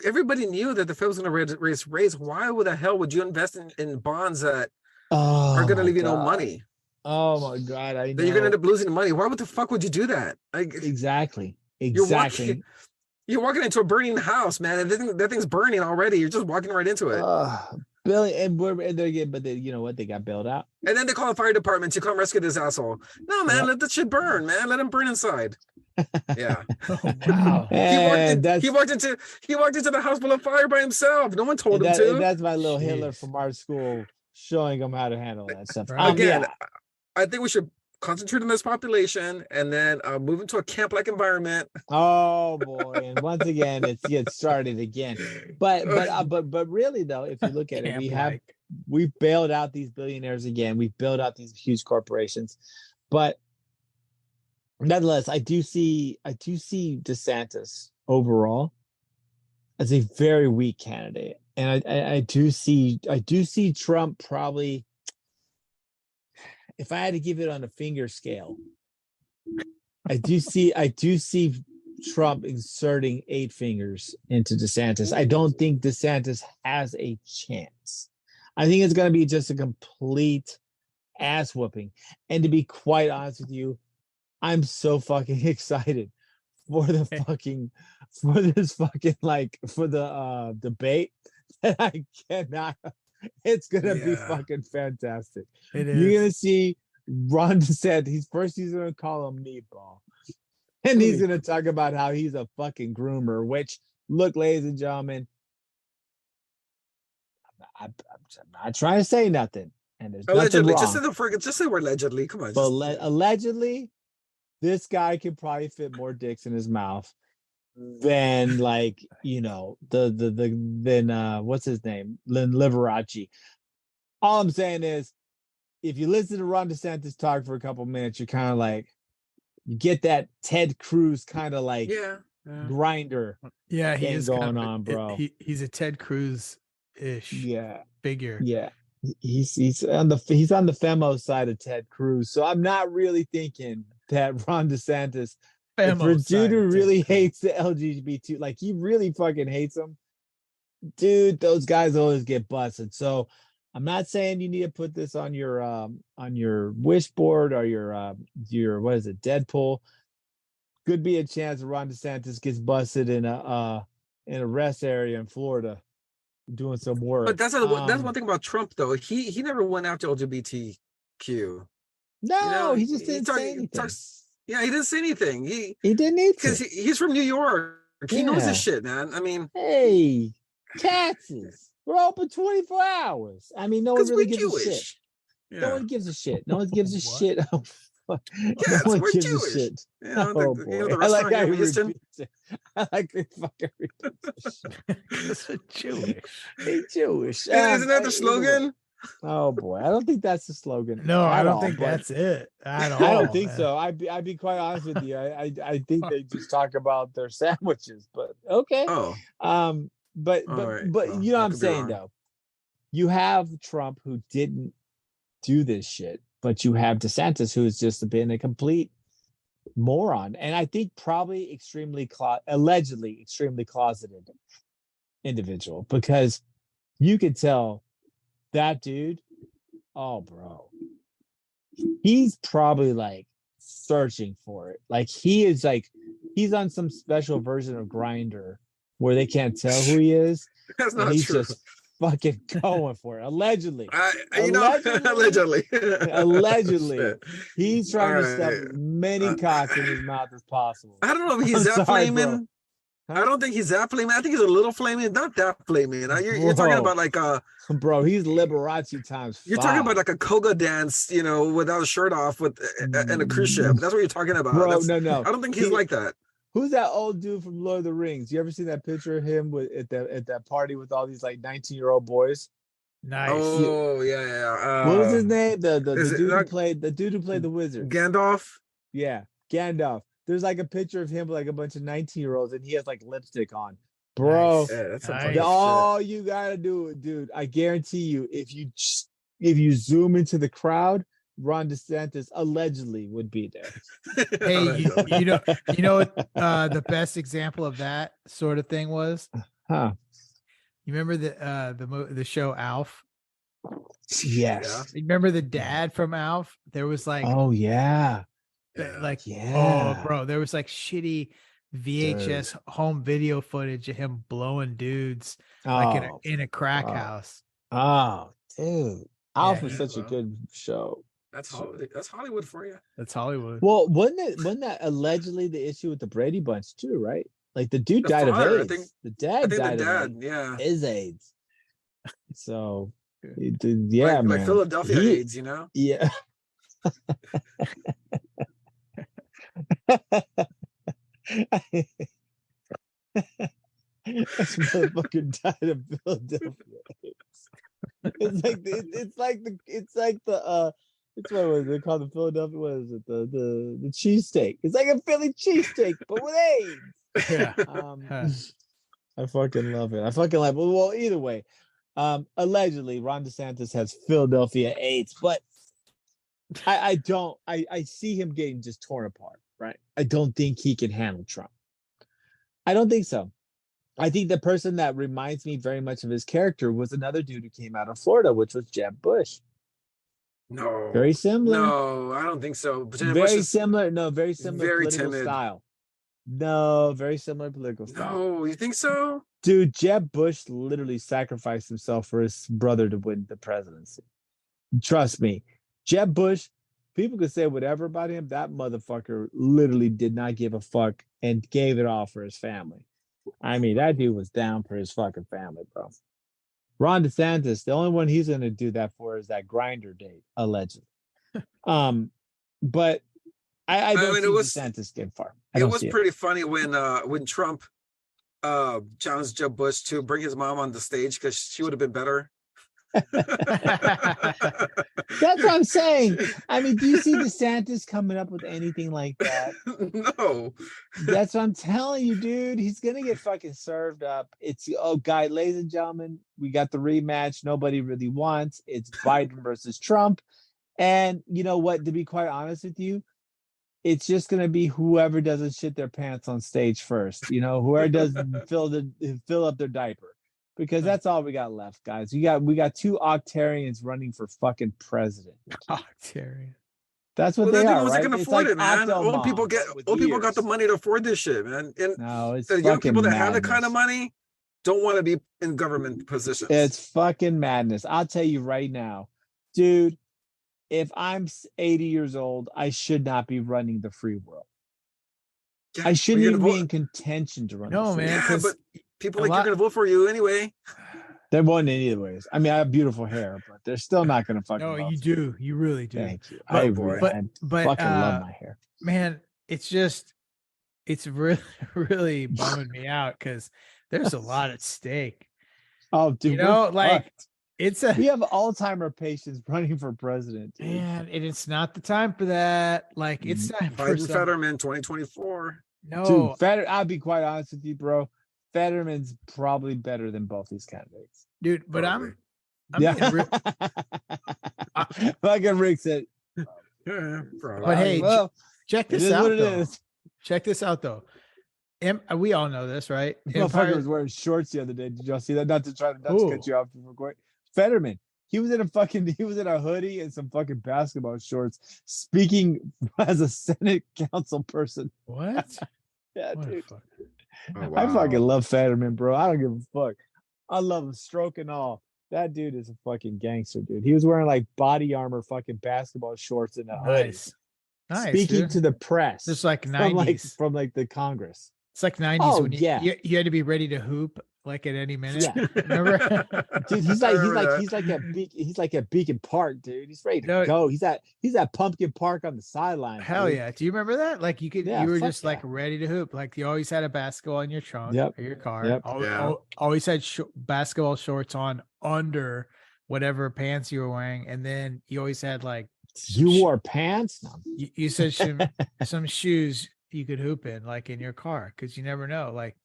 everybody knew that the Fed was going to raise rates. Why the hell would you invest in bonds that are going to leave you no money? Oh my God! That you're going to end up losing money. Why the fuck would you do that? Exactly. You're You're walking into a burning house, man. And that thing's burning already. You're just walking right into it. Billion, and they're getting, but you know what? They got bailed out. And then they call the fire department to come rescue this asshole. No, man, Yep. let the shit burn, man. Let him burn inside. Yeah. Oh, wow. He walked into the house full of fire by himself. No one told him to. That's my little Hitler Jeez. from our school showing him how to handle that stuff. Right. Again, yeah. I think we should concentrate on this population and then move into a camp-like environment. Oh boy! And once again, it gets started again. But really though, if you look at it, we've bailed out these billionaires again. We've bailed out these huge corporations, but nonetheless, I do see DeSantis overall as a very weak candidate, and I do see Trump probably. If I had to give it on a finger scale, I do see Trump inserting 8 fingers into DeSantis. I don't think DeSantis has a chance. I think it's going to be just a complete ass whooping. And to be quite honest with you, I'm so fucking excited for the debate that I cannot. It's gonna be fucking fantastic. It is. You're gonna see Ron DeSantis. He's gonna call him meatball, and he's gonna talk about how he's a fucking groomer. Which, look, ladies and gentlemen, I'm not trying to say nothing, and there's Allegedly, nothing wrong. just say we're allegedly. Come on. But allegedly, this guy could probably fit more dicks in his mouth than like what's his name, Liberace. All I'm saying is, if you listen to Ron DeSantis talk for a couple minutes, you're kind of like, you get that Ted Cruz kind of like grinder. Yeah, he is going on, bro. He's a Ted Cruz-ish figure. Yeah, he's on the femo side of Ted Cruz. So I'm not really thinking that Ron DeSantis. For a dude who really hates the LGBT, like he really fucking hates them, dude, those guys always get busted. So I'm not saying you need to put this on your wish board or your what is it, Deadpool. Could be a chance Ron DeSantis gets busted in a rest area in Florida doing some work. But that's one thing about Trump though. He never went after LGBTQ. No, he just didn't say anything. Yeah, he didn't say anything. He didn't need to. Because he's from New York. He knows this shit, man. I mean, hey, taxes. We're open 24 hours. I mean, no one really gives a shit. Yeah. No one gives a shit. No one gives a shit. Oh, fuck. Yes, no one we're gives Jewish. A shit. The boy. restaurant here in Houston. I like the fucking It's Jewish. Hey, Jewish. Isn't that the slogan? Oh boy, I don't think that's the slogan. No, I don't think that's it at all. I don't think so. I'd be quite honest with you. I think they just talk about their sandwiches, but okay. Oh. But right. You know what I'm saying though. You have Trump who didn't do this shit, but you have DeSantis who has just been a complete moron, and I think probably allegedly extremely closeted individual, because you could tell that dude, oh bro, he's probably like searching for it. Like he's on some special version of Grindr where they can't tell who he is. That's not he's true. Just fucking going for it. Allegedly. Allegedly. Allegedly. He's trying to stuff as many cocks in his mouth as possible. I don't know if he's that flaming. I don't think he's that flaming. I think he's a little flaming, not that flaming. You're talking about like bro, he's Liberace times 5. You're talking about like a koga dance, without a shirt off and a cruise ship. That's what you're talking about. Bro, no. I don't think he's like that. Who's that old dude from Lord of the Rings? You ever see that picture of him at that party with all these like 19-year-old boys? Nice. Oh yeah. What was his name? The dude who played the wizard. Gandalf. Yeah, Gandalf. There's like a picture of him with like a bunch of 19-year-olds, and he has like lipstick on. Bro, nice. Yeah, that's all you gotta do, dude. I guarantee you, if you zoom into the crowd, Ron DeSantis allegedly would be there. Hey, you know what the best example of that sort of thing was? Huh? You remember the show Alf? Yes. You remember the dad from Alf? There was like, oh yeah. like, yeah. oh bro, there was like shitty VHS home video footage of him blowing dudes Oh, in a crack fuck. house. Oh, dude. Alf was Yeah, such a well. good show. That's Hollywood. That's Hollywood for you. That's Hollywood. Well, wasn't that allegedly the issue with the Brady Bunch too, right? Like the dude The died father, I of AIDS. think- The I dad think the died dad, of yeah. his AIDS. So, Like man. Philadelphia AIDS, you know? Yeah. This motherfucker died of Philadelphia AIDS. It's like the which one was it called? The Philadelphia, what is it? The cheesesteak. It's like a Philly cheesesteak, but with AIDS. Yeah. I fucking love it. Well, either way, allegedly Ron DeSantis has Philadelphia AIDS, but I see him getting just torn apart, right? I don't think he can handle Trump. I don't think so. I think the person that reminds me very much of his character was another dude who came out of Florida, which was Jeb Bush. No. Very similar. No, I don't think so. But Jeb Bush Very is- similar. No, very similar very political timid. style. No, very similar political style. No, you think so? Dude, Jeb Bush literally sacrificed himself for his brother to win the presidency. Trust me. Jeb Bush, people could say whatever about him. That motherfucker literally did not give a fuck and gave it all for his family. I mean, that dude was down for his fucking family, bro. Ron DeSantis, the only one he's going to do that for is that grinder date, allegedly. But I don't mean, see it was- DeSantis getting far. It was pretty funny when Trump challenged Jeb Bush to bring his mom on the stage because she would have been better. That's what I'm saying. I mean, do you see DeSantis coming up with anything like that? No. That's what I'm telling you, dude. He's gonna get fucking served up. Ladies and gentlemen, we got the rematch nobody really wants. It's Biden versus Trump. And you know what? To be quite honest with you, it's just gonna be whoever doesn't shit their pants on stage first. You know, whoever doesn't fill up their diaper. Because that's all we got left, guys. We got two octarians running for fucking president. Octarian. That's what Well, they the thing are, was right? they can It's afford like it, man. Old people Octomom got the with money to afford this shit, man. And No, it's the young fucking people that have the kind madness. of money don't want to be in government positions. It's fucking madness. I'll tell you right now, dude, if I'm 80 years old, I should not be running the free world. Yeah, I shouldn't you're even gonna be vote- in contention to run. No, the free man. world. Yeah, 'cause but people a like lot- you're gonna vote for you anyway. There wasn't anyways. I mean, I have beautiful hair, but they're still not going to fucking. No, vote you for do. You really do. Thank you. But- I but fucking love my hair. Man, it's really really bumming me out because there's a lot at stake. Oh, dude, You know, we're like fucked. it's we a have Alzheimer patients running for president. Dude. man, and it's not the time for that. Like it's time for Biden some, Fetterman 2024. no. Dude, I'll be quite honest with you, bro. Fetterman's probably better than both these candidates. Dude, but Probably. I'm being real- Like Rick said. Yeah, probably. But hey, well, check it this is out what it though. is. Check this out though. We all know this, right? Motherfucker Empire- was wearing shorts the other day. Did y'all see that? Not to Who? cut you off before going. Fetterman. He was in a hoodie and some fucking basketball shorts, speaking as a Senate council person. What? Yeah, What a dude. fuck. Oh, I wow. fucking love Fetterman, bro. I don't give a fuck. I love him, stroke and all. That dude is a fucking gangster, dude. He was wearing like body armor, fucking basketball shorts and a hoodie, Nice. speaking dude. to the press. It's like from 90s. from the Congress. It's like 90s Oh, when yeah. you had to be ready to hoop like at any minute. Yeah. Remember? Dude, he's I like remember that. he's like at Beacon Park, dude. He's ready to No. go. He's at Pumpkin Park on the sideline. Hell dude. yeah. Do you remember that? Like you Yeah, were fuck just like yeah. ready to hoop. Like you always had a basketball in your trunk Yep. or your car. Yep. Yeah. Always had basketball shorts on under whatever pants you were wearing. And then you always had like, You wore pants? No. you said some shoes you could hoop in, like in your car. Cause you never know. Like,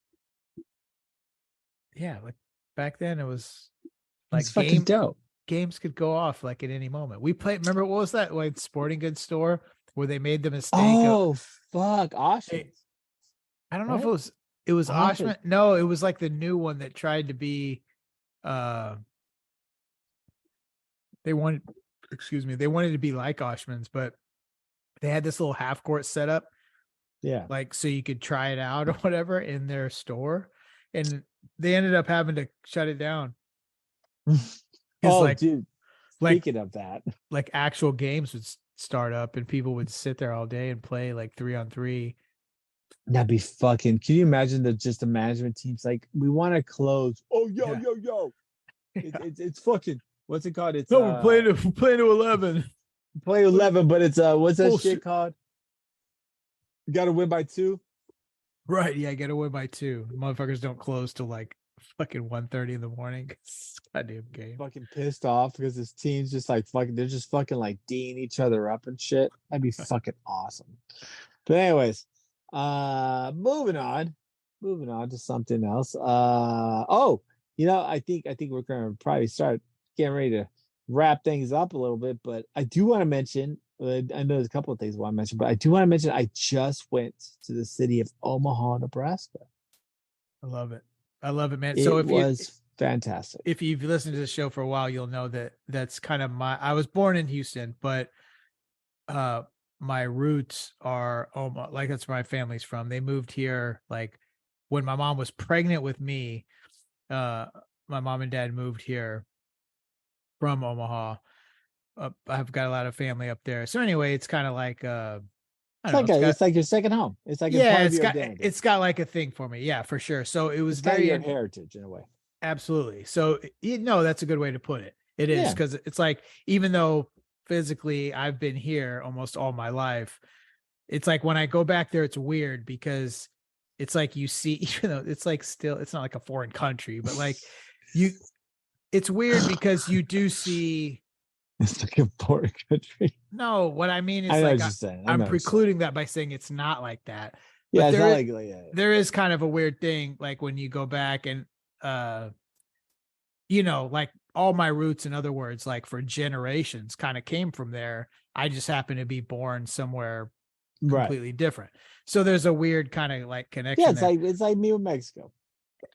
yeah, like back then it was like It's fucking dope. games could go off like at any moment. We played, remember what was that like sporting goods store where they made the mistake of, Oh fuck, Oshman's. I don't know if right? it was I don't think- Oshman. No, it was like the new one that tried to be they wanted to be like Oshman's, but they had this little half court setup Yeah. like so you could try it out or whatever in their store, and they ended up having to shut it down. Oh, like dude. like Speaking of that, like actual games would start up and people would sit there all day and play like 3-on-3. that'd be fucking. Can you imagine the management teams like we want to close? Oh, Yeah. yo. It's fucking. What's it called? It's No, we're playing to 11. play 11, but it's what's that Bullshit. shit called? You got to win by 2. Right, yeah, get away by 2. Motherfuckers don't close till like fucking 1:30 in the morning. Goddamn game. Fucking pissed off because this team's just like fucking. They're just fucking like D'ing each other up and shit. That'd be fucking awesome. But anyways, moving on to something else. Oh, I think we're gonna probably start getting ready to wrap things up a little bit, but I do want to mention. I know there's a couple of things I want to mention, but I do want to mention I just went to the city of Omaha, Nebraska. I love it, man. It So if was fantastic. If you've listened to the show for a while, you'll know that that's kind of I was born in Houston, but my roots are Omaha. Like that's where my family's from. They moved here like when my mom was pregnant with me. My mom and dad moved here from Omaha. I've got a lot of family up there. So anyway, it's kind of like it's like your second home. It's like it's got like a thing for me. Yeah, for sure. So it was very your heritage in a way. Absolutely. So that's a good way to put it. It is because it's like even though physically I've been here almost all my life, it's like when I go back there, it's weird because it's like you see, even though it's like still it's not like a foreign country, but like it's weird because you do see. It's like a foreign country. No, what I mean is I'm precluding that by saying it's not like that. Yeah, but there is kind of a weird thing, like when you go back and like all my roots, in other words, like for generations kind of came from there. I just happen to be born somewhere completely different. So there's a weird kind of like connection. Yeah, it's like me with Mexico.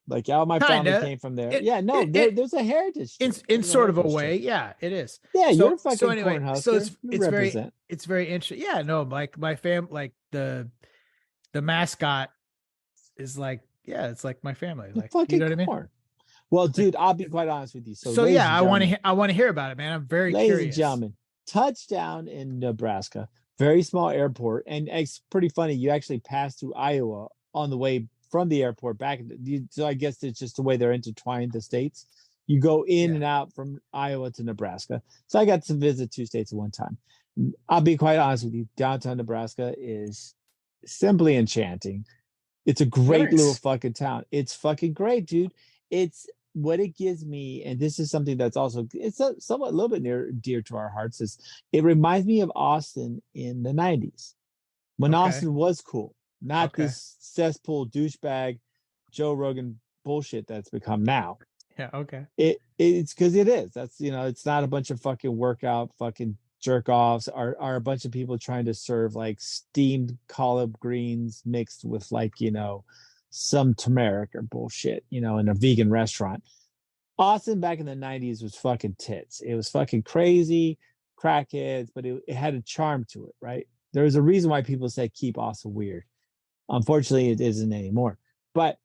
Like all my family came from there. There's a heritage in sort of a way. Yeah, it is. Yeah, you're a fucking so anyway, Cornhusker. So it's very interesting. Yeah, no, like my like the mascot is like, it's like my family. Like, you know what I mean? Well, dude, I'll be quite honest with you. So yeah, I want to hear about it, man. I'm very curious. Ladies and gentlemen, touchdown in Nebraska, very small airport, and it's pretty funny. You actually pass through Iowa on the way from the airport back. So I guess it's just the way they're intertwined, the states. You go in and out from Iowa to Nebraska. So I got to visit 2 states at one time. I'll be quite honest with you. Downtown Nebraska is simply enchanting. It's a great little fucking town. It's fucking great, dude. It's what it gives me, and this is something that's also it's somewhat a little bit dear to our hearts. Is it reminds me of Austin in the 90s when Austin was cool. Not this cesspool douchebag Joe Rogan bullshit that's become now. Yeah, okay. It's because it is. That's it's not a bunch of fucking workout fucking jerk offs are a bunch of people trying to serve like steamed collard greens mixed with like some turmeric or bullshit, in a vegan restaurant. Austin back in the 90s was fucking tits. It was fucking crazy, crackheads, but it had a charm to it, right? There's a reason why people say keep Austin weird. Unfortunately, it isn't anymore. But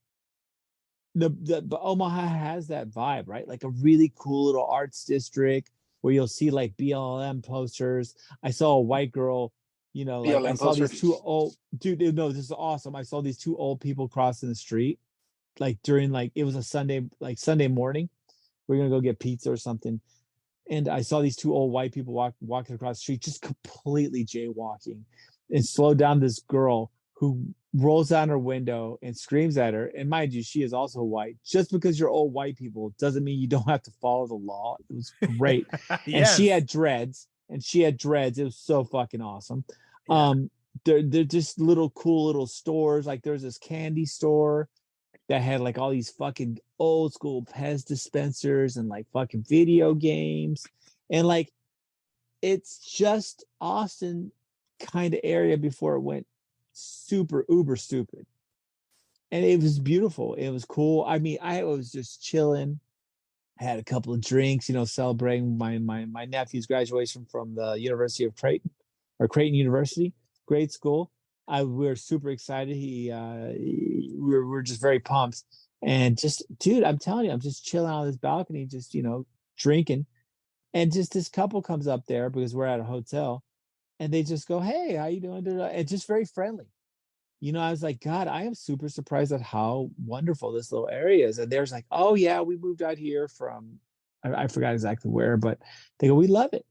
the Omaha has that vibe, right? Like a really cool little arts district where you'll see like BLM posters. I saw a white girl, like I saw these 2 old dude. No, this is awesome. I saw these 2 old people crossing the street, like during it was a Sunday morning. We're gonna go get pizza or something, and I saw these 2 old white people walking across the street, just completely jaywalking, and slowed down this girl who rolls down her window and screams at her. And mind you, she is also white. Just because you're old white people doesn't mean you don't have to follow the law. It was great. And she had dreads. It was so fucking awesome. Yeah. They're just little cool little stores. Like there's this candy store that had like all these fucking old school Pez dispensers and like fucking video games. And like, it's just Austin kind of area before it went super uber stupid. And it was beautiful. It was cool. I mean, I was just chilling. I had a couple of drinks, celebrating my nephew's graduation from the University of Creighton University. Great school. we're super excited. We're just very pumped. And just, dude, I'm telling you, I'm just chilling on this balcony, just, drinking. And just this couple comes up there because we're at a hotel, and they just go, "Hey, how you doing?" And just very friendly. I was like, God, I am super surprised at how wonderful this little area is. And there's like, "Oh yeah, we moved out here from," I forgot exactly where, but they go, "We love it.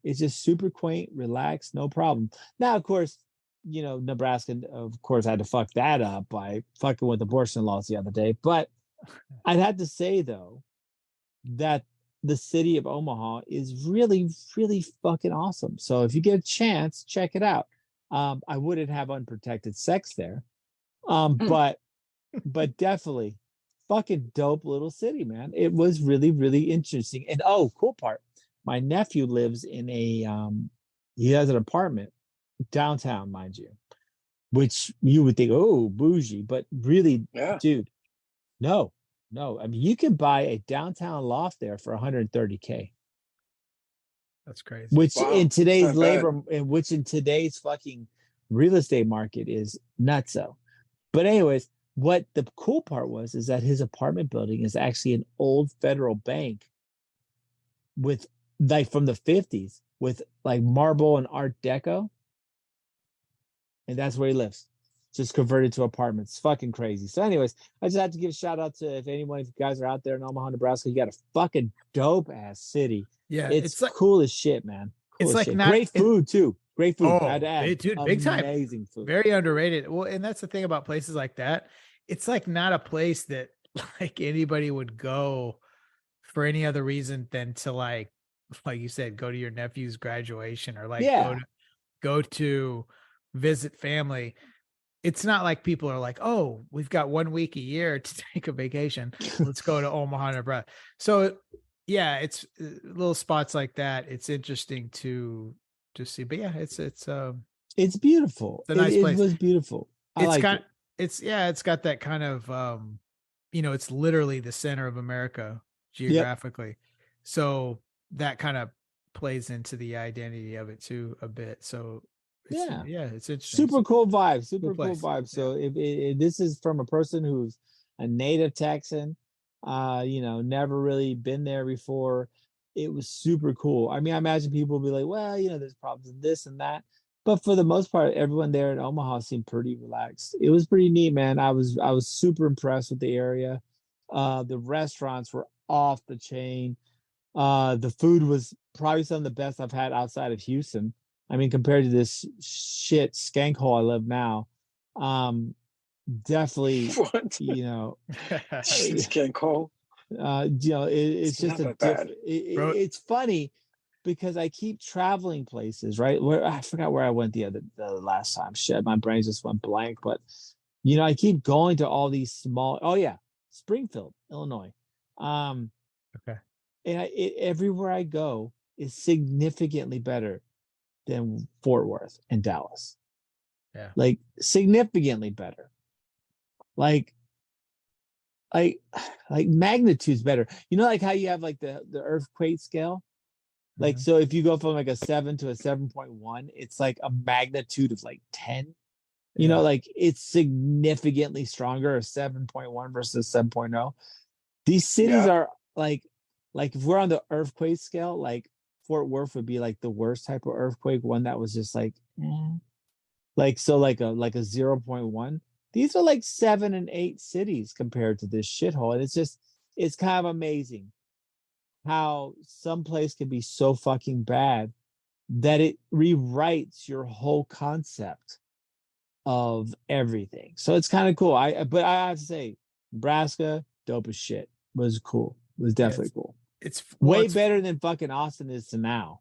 It's just super quaint, relaxed, no problem." Now, of course, Nebraska, of course, had to fuck that up by fucking with abortion laws the other day. But I'd have to say, though, that the city of Omaha is really, really fucking awesome. So if you get a chance, check it out. I wouldn't have unprotected sex there. But definitely fucking dope little city, man. It was really, really interesting. And cool part. My nephew lives in he has an apartment downtown, mind you, which you would think, oh, bougie, but really, dude, no. I mean, you can buy a downtown loft there for $130K. That's crazy. Which in today's bad. in today's fucking real estate market is nutso. But anyways, what the cool part is that his apartment building is actually an old federal bank with like from the 50s with like marble and Art Deco. And that's where he lives. Just converted to apartments. It's fucking crazy. So anyways, I just had to give a shout out to if you guys are out there in Omaha, Nebraska, you got a fucking dope ass city. Yeah, it's like, cool as shit, man. It's like great food too. Great food. Oh, dude, big time. Amazing food. Very underrated. Well, and that's the thing about places like that. It's like not a place that like anybody would go for any other reason than to like you said, go to your nephew's graduation or like go to visit family. It's not like people are like, oh, we've got 1 week a year to take a vacation. Let's go to Omaha, Nebraska. So yeah, it's little spots like that. It's interesting to see, but yeah, it's beautiful. It's a nice place. It was beautiful. It's got that kind of, it's literally the center of America geographically. Yep. So that kind of plays into the identity of it too a bit. So it's interesting. Super cool vibe. Super cool vibe. So if this is from a person who's a native Texan, never really been there before, it was super cool. I mean, I imagine people will be like, well, there's problems with this and that. But for the most part, everyone there in Omaha seemed pretty relaxed. It was pretty neat, man. I was super impressed with the area. The restaurants were off the chain. The food was probably some of the best I've had outside of Houston. I mean, compared to this shit skank hole I live now, definitely, skank hole. It's just a different. It's funny because I keep traveling places, right? Where I forgot where I went the last time. Shit, my brain just went blank. But I keep going to all these small. Oh yeah, Springfield, Illinois. Okay. And everywhere I go is significantly better than Fort Worth and Dallas. Yeah. Like significantly better. Like magnitude's better. Like how you have like the earthquake scale? Like, so if you go from like a 7 to a 7.1, it's like a magnitude of like 10. Like it's significantly stronger, a 7.1 versus 7.0. These cities are like if we're on the earthquake scale, like Fort Worth would be like the worst type of earthquake, one that was just like, like a 0.1. These are like 7 and 8 cities compared to this shithole. And it's kind of amazing how some place can be so fucking bad that it rewrites your whole concept of everything. So it's kind of cool. But I have to say, Nebraska, dope as shit. Was cool. Was definitely cool. It's way better than fucking Austin is to now.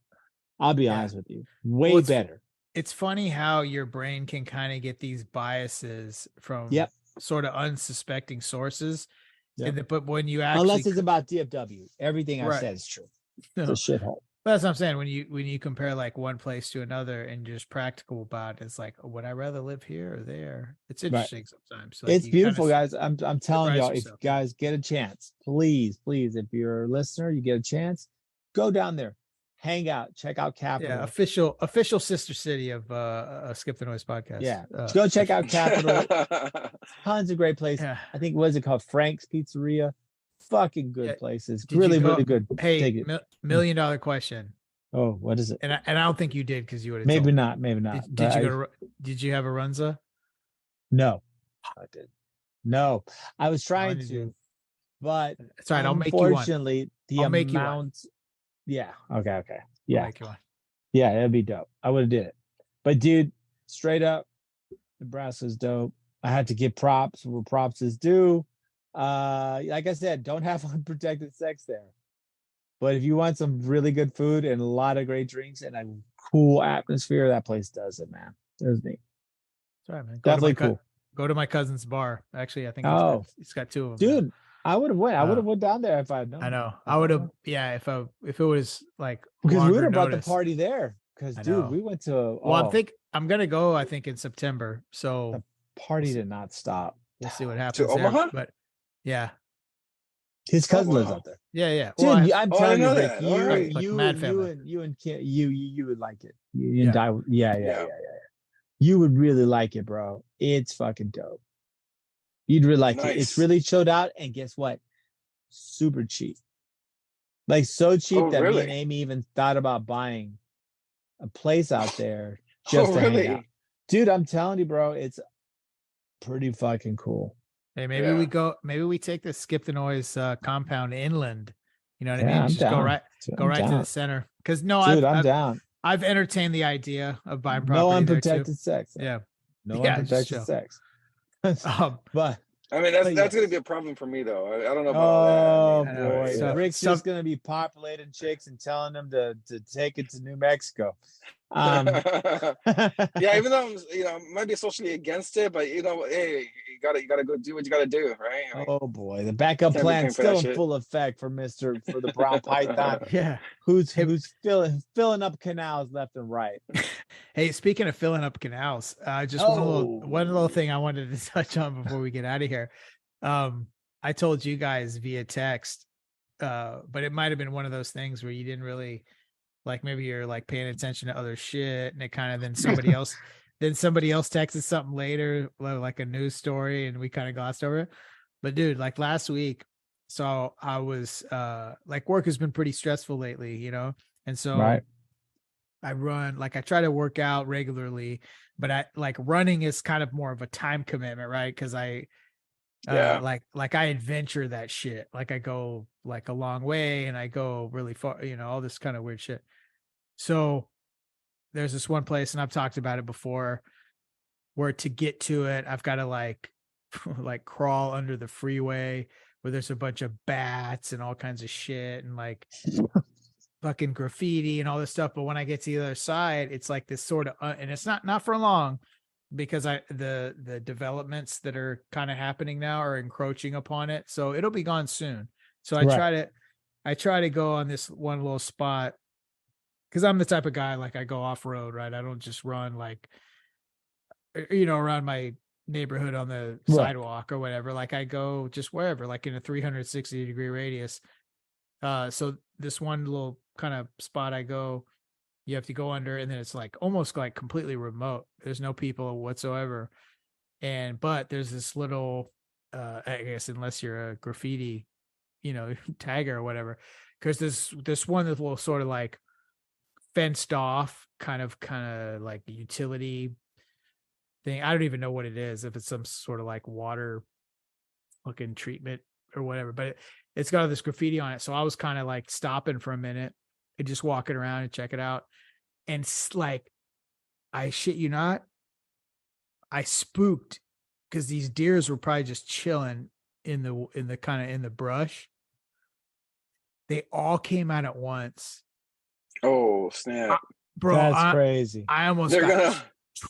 I'll be honest with you. Way better. It's funny how your brain can kind of get these biases from sort of unsuspecting sources. Yep. But when you actually, unless it's about DFW, everything I said is true. It's a shithole. That's what I'm saying. When you compare like one place to another and just practical about it, it's like, would I rather live here or there? It's interesting sometimes. Like it's beautiful, guys. I'm telling y'all, if you guys get a chance, please, if you're a listener, you get a chance, go down there, hang out, check out Capital. Yeah, official sister city of Skip the Noise podcast. Yeah, go check out Capital. Tons of great places. Yeah. I think, what is it called? Frank's Pizzeria. Fucking good Yeah. places. Did you Really, go- really good. Hey, Take it. $1 million question, Oh, what is it? and I don't think you did because you would have. Maybe not. Maybe not. Did you go to? Did you have a runza? No, I did. No, I was trying did to, you- but It's all right. I'll make you one. unfortunately, the I'll make you one. amount. Yeah. Okay. I'll Yeah. make you one. Yeah, that'd be dope. I would have did it. But dude, straight up, Nebraska's dope. I had to give props where props is due. Like I said, don't have unprotected sex there. But if you want some really good food and a lot of great drinks and a cool atmosphere, that place does it, man. It was neat. It's all right, man. Definitely cool. Go to my cousin's bar. Actually, I think he's got two of them. Dude, I would have went. I would have went down there if I had known. I know. I would have. Yeah, if it was like Because we longer would have brought the notice. party there. Because I know. dude, we went to Well, I'm gonna go. I think in September. So party did not stop. we'll see what happens. To there. Omaha? But yeah, His cousin lives wow. out there. yeah. Dude, Well, I'm Oh, I telling you, know Rick, that. All right. Like you Mad and Kim, you would like it. You Yeah. and I, yeah. You would really like it, bro. It's fucking dope. You'd really like it. It's Nice. really chilled out, and guess what? Super cheap. Like so cheap Oh, that me really? and Amy even thought about buying a place out there just Oh, to really? hang out. Dude, I'm telling you, bro, it's pretty fucking cool. hey, maybe Yeah. we go. Maybe we take the Skip the Noise compound inland. You know what I Yeah, mean? I'm Just down. go right I'm to down. the center. Because no, Dude, I've down. I've entertained the idea of buying No property there unprotected sex. too. Yeah. No Yeah, just unprotected chill. sex. But I mean, that's But going to yes. be a problem for me, though. I don't know about all Oh that. I know, boy, so- Rick's so- just gonna be populating chicks and telling them to take it to New Mexico. Yeah, even though I'm, might be socially against it, but hey, you gotta go do what you gotta do, right? Like, Oh boy, the backup Can't be plan paying for still that in shit. full effect for the brown python, yeah. who's filling up canals left and right. Hey, speaking of filling up canals, just one little thing I wanted to touch on before we get out of here. I told you guys via text, but it might have been one of those things where you didn't really like. Maybe you're like paying attention to other shit, and it kind of then somebody else texted something later, like a news story, and we kind of glossed over it. But dude, like last week, so I was like work has been pretty stressful lately, and so Right. I run, like I try to work out regularly, but I like running is kind of more of a time commitment, right? Because I Yeah. like I adventure that shit. Like I go like a long way and I go really far, all this kind of weird shit. So there's this one place, and I've talked about it before, where to get to it, I've got to like crawl under the freeway where there's a bunch of bats and all kinds of shit and like fucking graffiti and all this stuff. But when I get to the other side, it's like this sort of, and it's not for long, because the developments that are kind of happening now are encroaching upon it. So it'll be gone soon. So I try to go on this one little spot, because I'm the type of guy, like I go off road, right? I don't just run like, around my neighborhood on the sidewalk or whatever. Like I go just wherever, like in a 360-degree radius. So this one little kind of spot I go, you have to go under, and then it's like almost like completely remote. There's no people whatsoever. But there's this little, I guess, unless you're a graffiti, tagger or whatever, because this one that will sort of like fenced off kind of like utility thing. I don't even know what it is, if it's some sort of like water fucking treatment or whatever, but it's got all this graffiti on it. So I was kind of like stopping for a minute and just walking around and check it out. And like, I shit you not, I spooked, because these deers were probably just chilling in the kind of in the brush. They all came out at once. Oh snap! Bro, That's crazy. I almost They're got gonna.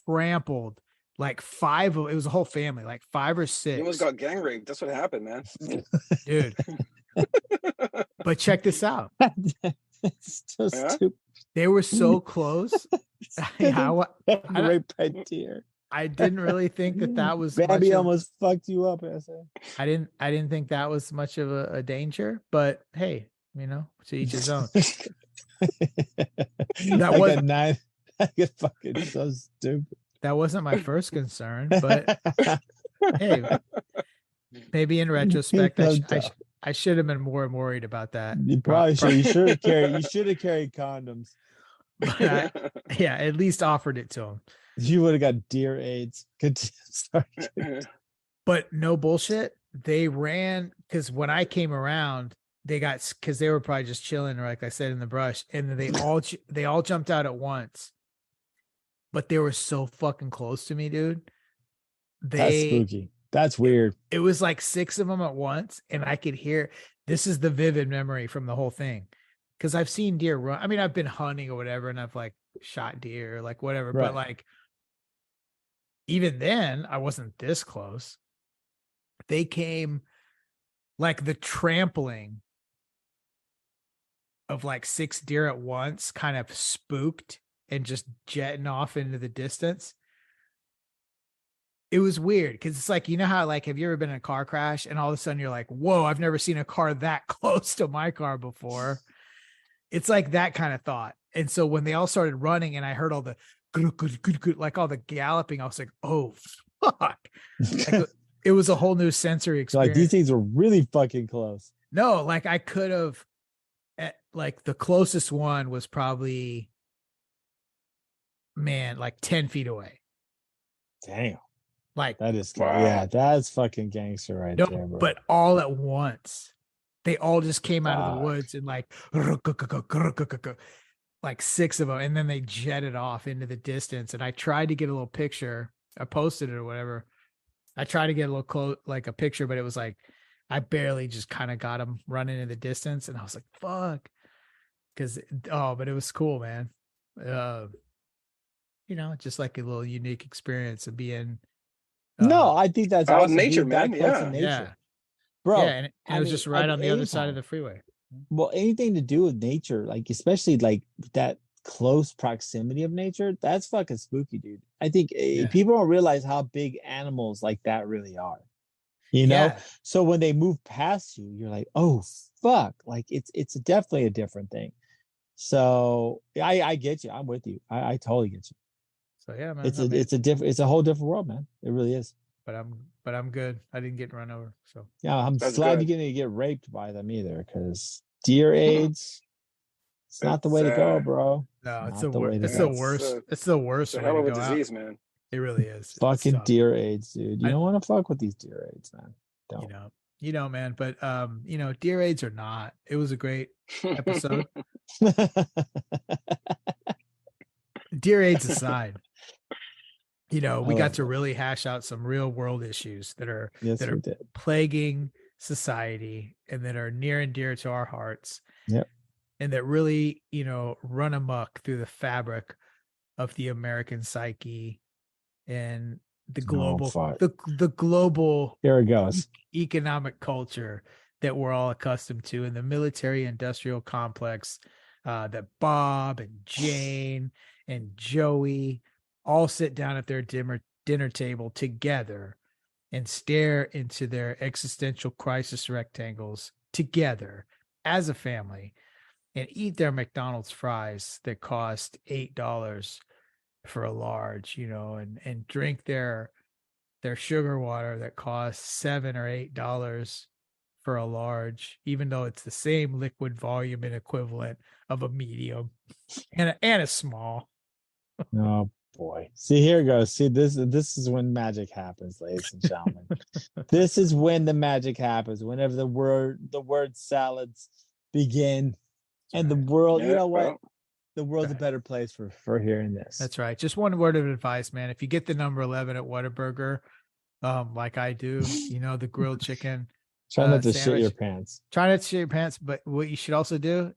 trampled. Like it was a whole family, like 5 or 6. You almost got gang raped. That's what happened, man. Dude. But check this out. It's so Yeah? stupid. They were so close. Raped by deer. I didn't really think that was much Babby of- almost fucked you up, I said. I didn't think that was much of a danger, but hey, to each his own. I was- got 9. I get fucking so stupid. That wasn't my first concern, but hey, maybe in retrospect, I should have been more worried about that. You probably should. You should have carried condoms. But yeah, at least offered it to him. You would have got deer AIDS. Sorry. But no bullshit. They ran because when I came around, because they were probably just chilling, like I said, in the brush, and then they all jumped out at once. But they were so fucking close to me, dude. That's spooky. That's weird. It was like 6 of them at once, and I could hear. This is the vivid memory from the whole thing, because I've seen deer run. I mean, I've been hunting or whatever, and I've like shot deer, or like whatever. Right. But like, even then, I wasn't this close. They came like the trampling of like 6 deer at once, kind of spooked and just jetting off into the distance. It was weird because it's like, you know how, like, have you ever been in a car crash and all of a sudden you're like, whoa, I've never seen a car that close to my car before. It's like that kind of thought. And so when they all started running and I heard all the like all the galloping, I was like, oh, fuck. Like, it was a whole new sensory experience. Like, these things were really fucking close. No, like I could have, like the closest one was probably, man, like 10 feet away. Damn. Like That is, Wow. yeah, that's fucking gangster right no, there, bro. but all at once. They all just came out of the Fuck. woods and like 6 of them, and then they jetted off into the distance. And I tried to get a little picture. I posted it or whatever. I tried to get a little close, like a picture, but it was like I barely just kind of got them running in the distance, and I was like, "Fuck," but it was cool, man. Just like a little unique experience of being. No, I think that's Out in awesome. nature, Being that man. close to Yeah. nature. Yeah, Bro. yeah, and it was just right on the other side of anytime. the freeway. Well, anything to do with nature, like especially like that close proximity of nature, that's fucking spooky, dude. I think Yeah. people don't realize how big animals like that really are. You know, Yeah. so when they move past you, you're like, oh fuck, like it's definitely a different thing. So I get you. I'm with you. I totally get you. So yeah, man. It's a whole different world, man. It really is. But I'm good. I didn't get run over. So Yeah, I'm That's glad good. you didn't get raped by them either, because deer AIDS, it's not the way to go, bro. no, it's Not the the way worst. to It's go. the worst. It's the worst It's a way hell to of a go disease, out. man. It really is. It's Fucking tough, deer AIDS, dude. You I- don't want to fuck with these deer AIDS, man. Don't. man. But deer aids or not, it was a great episode. Deer aids aside, we love got to it. really hash out some real world issues that are Yes, that we are did. plaguing society and that are near and dear to our hearts. Yep. And that really, run amok through the fabric of the American psyche and the global fuck. the global Here it goes. economic culture that we're all accustomed to, in the military industrial complex that Bob and Jane and Joey all sit down at their dinner table together and stare into their existential crisis rectangles together as a family and eat their McDonald's fries that cost $8 for a large, and drink their sugar water that costs $7 or $8 for a large, even though it's the same liquid volume and equivalent of a medium and a small. Oh boy. See, here it goes. See, this is when magic happens, ladies and gentlemen. This is when the magic happens. Whenever the word salads begin, and the world, you Yeah, know what? well, The world's a Right. better place for hearing this. That's right. Just one word of advice, man. If you get the number 11 at Whataburger, like I do, the grilled chicken, Try not to shit sandwich. your pants. try not to shit your pants, but what you should also do,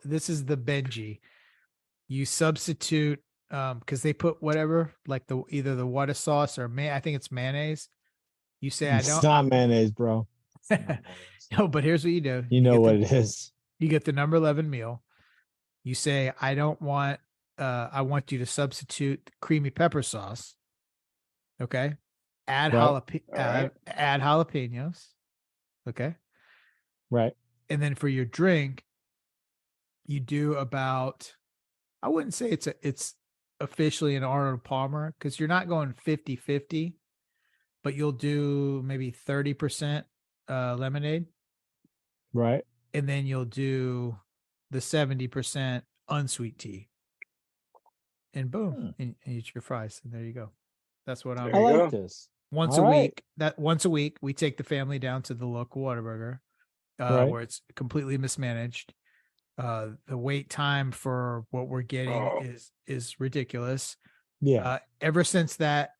this is the Benji. You substitute, because they put whatever, like either the water sauce or I think it's mayonnaise. You say, I It's don't. not mayonnaise, bro. It's not mayonnaise. No, but here's what you do. You know get what the- it is. You get the number 11 meal. You say, I don't want, I want you to substitute creamy pepper sauce. Okay. Add Right. All right. add jalapenos. Okay. Right. And then for your drink, you do about, I wouldn't say it's officially an Arnold Palmer because you're not going 50-50, but you'll do maybe 30% lemonade. Right. And then you'll do the 70% unsweet tea. And boom, and eat your fries. And there you go. That's what I'm I like this. once All a right. week. Once a week, we take the family down to the local Whataburger, Right. where it's completely mismanaged. The wait time for what we're getting is ridiculous. Yeah. Ever since that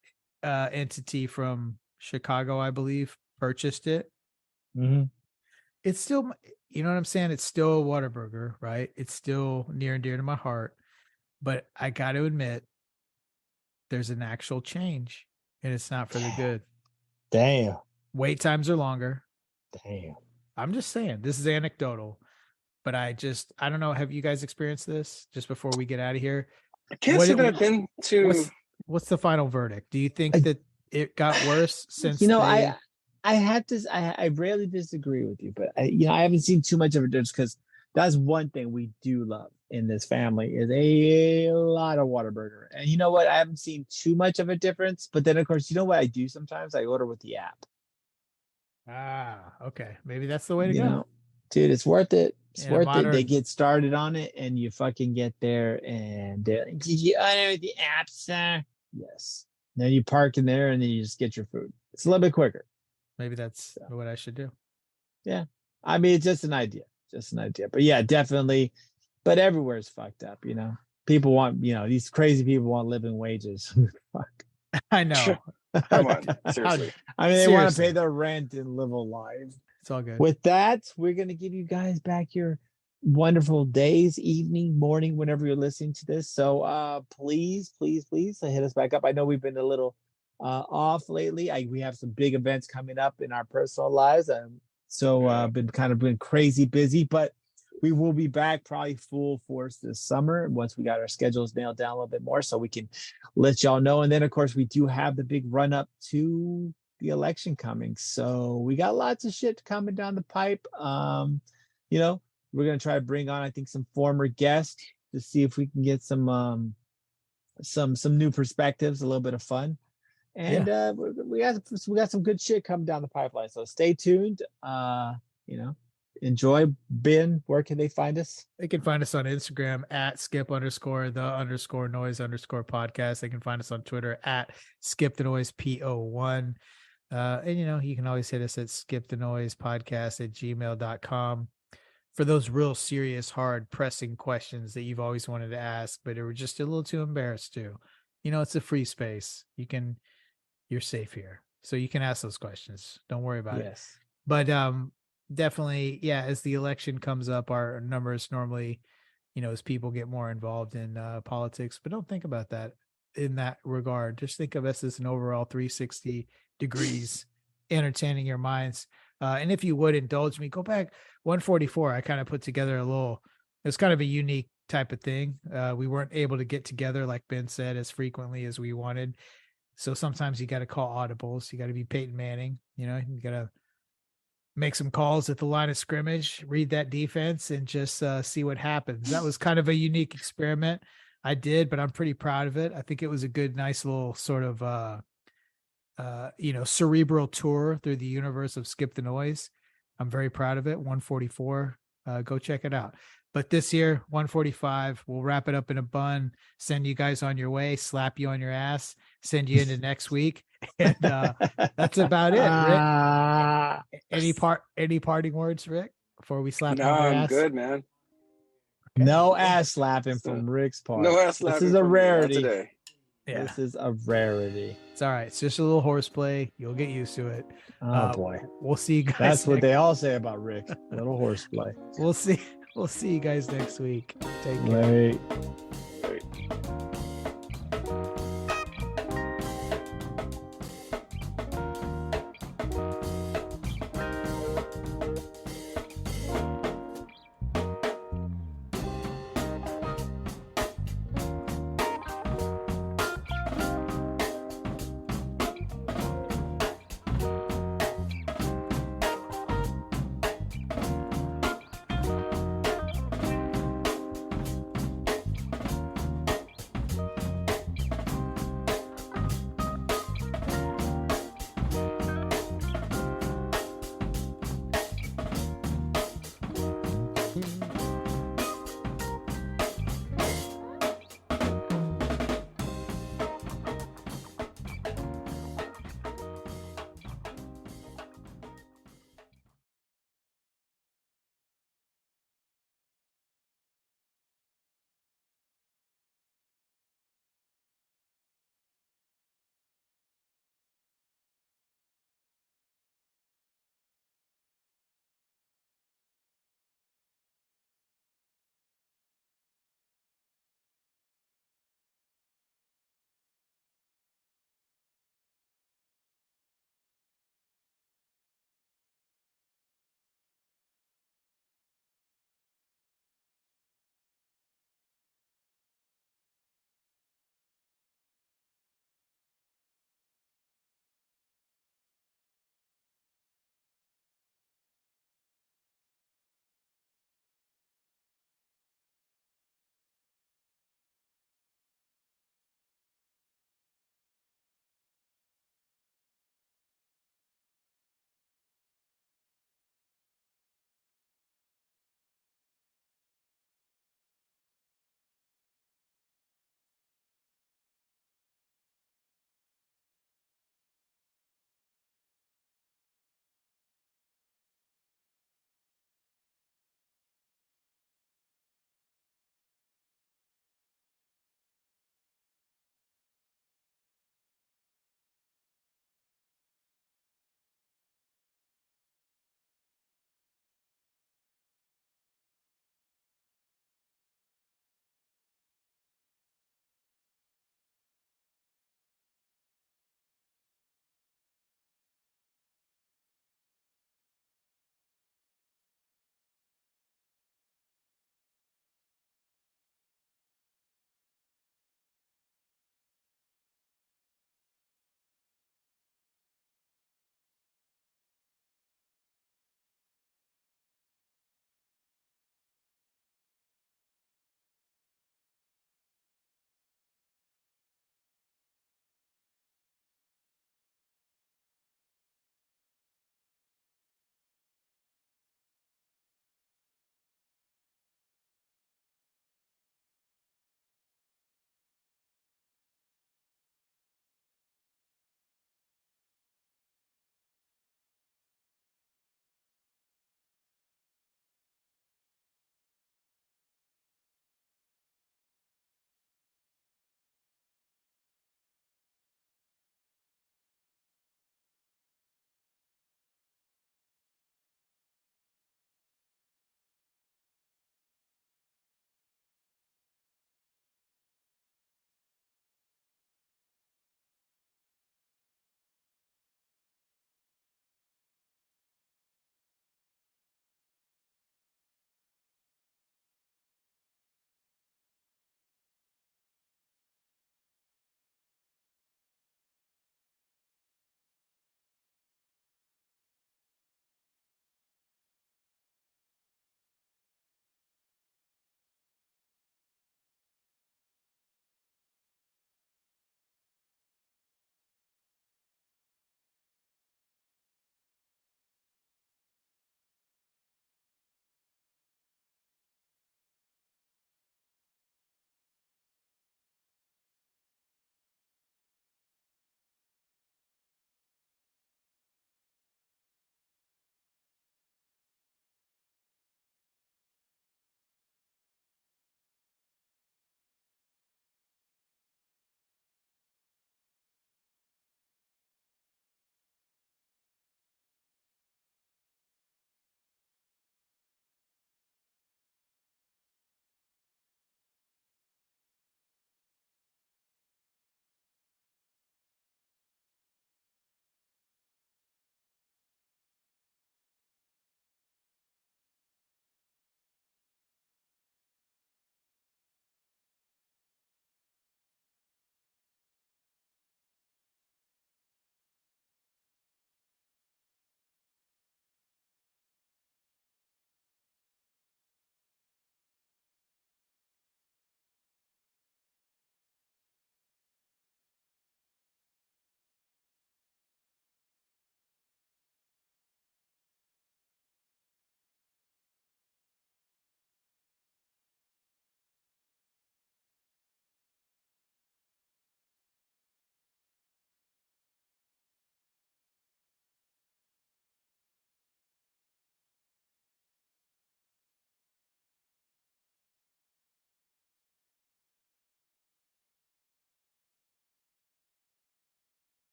entity from Chicago, I believe, purchased it, Mm-hmm. it's still, you know what I'm saying? It's still a Whataburger, right? It's still near and dear to my heart. But I got to admit, there's an actual change, and it's not for the good. Damn. Wait times are longer. Damn. I'm just saying, this is anecdotal, but I don't know. Have you guys experienced this just before we get out of here? I can't say that I've been to. What's the final verdict? Do you think that it got worse since? I have to. I rarely disagree with you, but I haven't seen too much of it just because that's one thing we do love in this family is a lot of Whataburger. And you know what? I haven't seen too much of a difference. But then, of course, you know what I do sometimes? I order with the app. Okay. Maybe that's the way to You go. know, dude, it's worth it. It's In a worth it. They modern- get started on it, and you fucking get there, and they're like, "Did you order with the app, sir?" Yes. Then you park in there, and then you just get your food. It's a little bit quicker. Maybe that's what I should do. I mean, it's just an idea. But yeah, definitely. But everywhere is fucked up, People want, these crazy people want living wages. Fuck. I know. Come on, seriously. I mean, they want to Seriously. pay their rent and live a life. It's all good. With that, we're going to give you guys back your wonderful days, evening, morning, whenever you're listening to this. So please hit us back up. I know we've been a little off lately. We have some big events coming up in our personal lives. Been crazy busy, but we will be back probably full force this summer once we got our schedules nailed down a little bit more so we can let y'all know. And then, of course, we do have the big run up to the election coming. So we got lots of shit coming down the pipe. We're going to try to bring on, I think, some former guests to see if we can get some new perspectives, a little bit of fun. And we got some good shit coming down the pipeline. So stay tuned. Enjoy. Ben, where can they find us? They can find us on Instagram at skip_the_noise_podcast. They can find us on Twitter at skipthenoisepO1. And you can always hit us at skipthenoisepodcast@gmail.com for those real serious, hard, pressing questions that you've always wanted to ask, but are just a little too embarrassed to. It's a free space. You're safe here. So you can ask those questions. Don't worry about it. But definitely, as the election comes up, our numbers normally, as people get more involved in politics, but don't think about that in that regard. Just think of us as an overall 360 degrees entertaining your minds. And if you would indulge me, go back 144. I kind of put together it's kind of a unique type of thing. We weren't able to get together, like Ben said, as frequently as we wanted. So sometimes you got to call audibles. You got to be Peyton Manning. You got to make some calls at the line of scrimmage, read that defense, and just see what happens. That was kind of a unique experiment I did, but I'm pretty proud of it. I think it was a good, nice little sort of, cerebral tour through the universe of Skip the Noise. I'm very proud of it. 144. Go check it out. But this year, 145, we'll wrap it up in a bun, send you guys on your way, slap you on your ass, send you into next week. And that's about it, Rick. Any parting words, Rick, before we slap you on your I'm ass? good, man. Okay. No ass slapping from Rick's part. No ass slapping. This is a rarity. Today. Yeah, This is a rarity. it's all right. It's just a little horseplay. You'll get used to it. Oh boy. We'll see you guys. That's what next- they all say about Rick. Little horseplay. We'll see you guys next week. Take care. Right.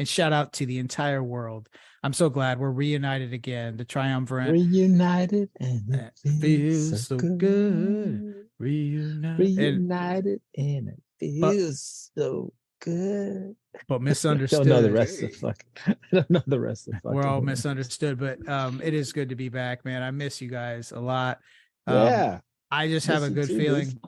and shout out to the entire world. I'm so glad we're reunited again. The triumvirate. Reunited and it feels so good. Reunited and it feels so good. But misunderstood. I don't know the rest of the fucking. I don't know the rest of the fucking. We're all misunderstood, but it is good to be back, man. I miss you guys a lot. Yeah. I just have a good feeling.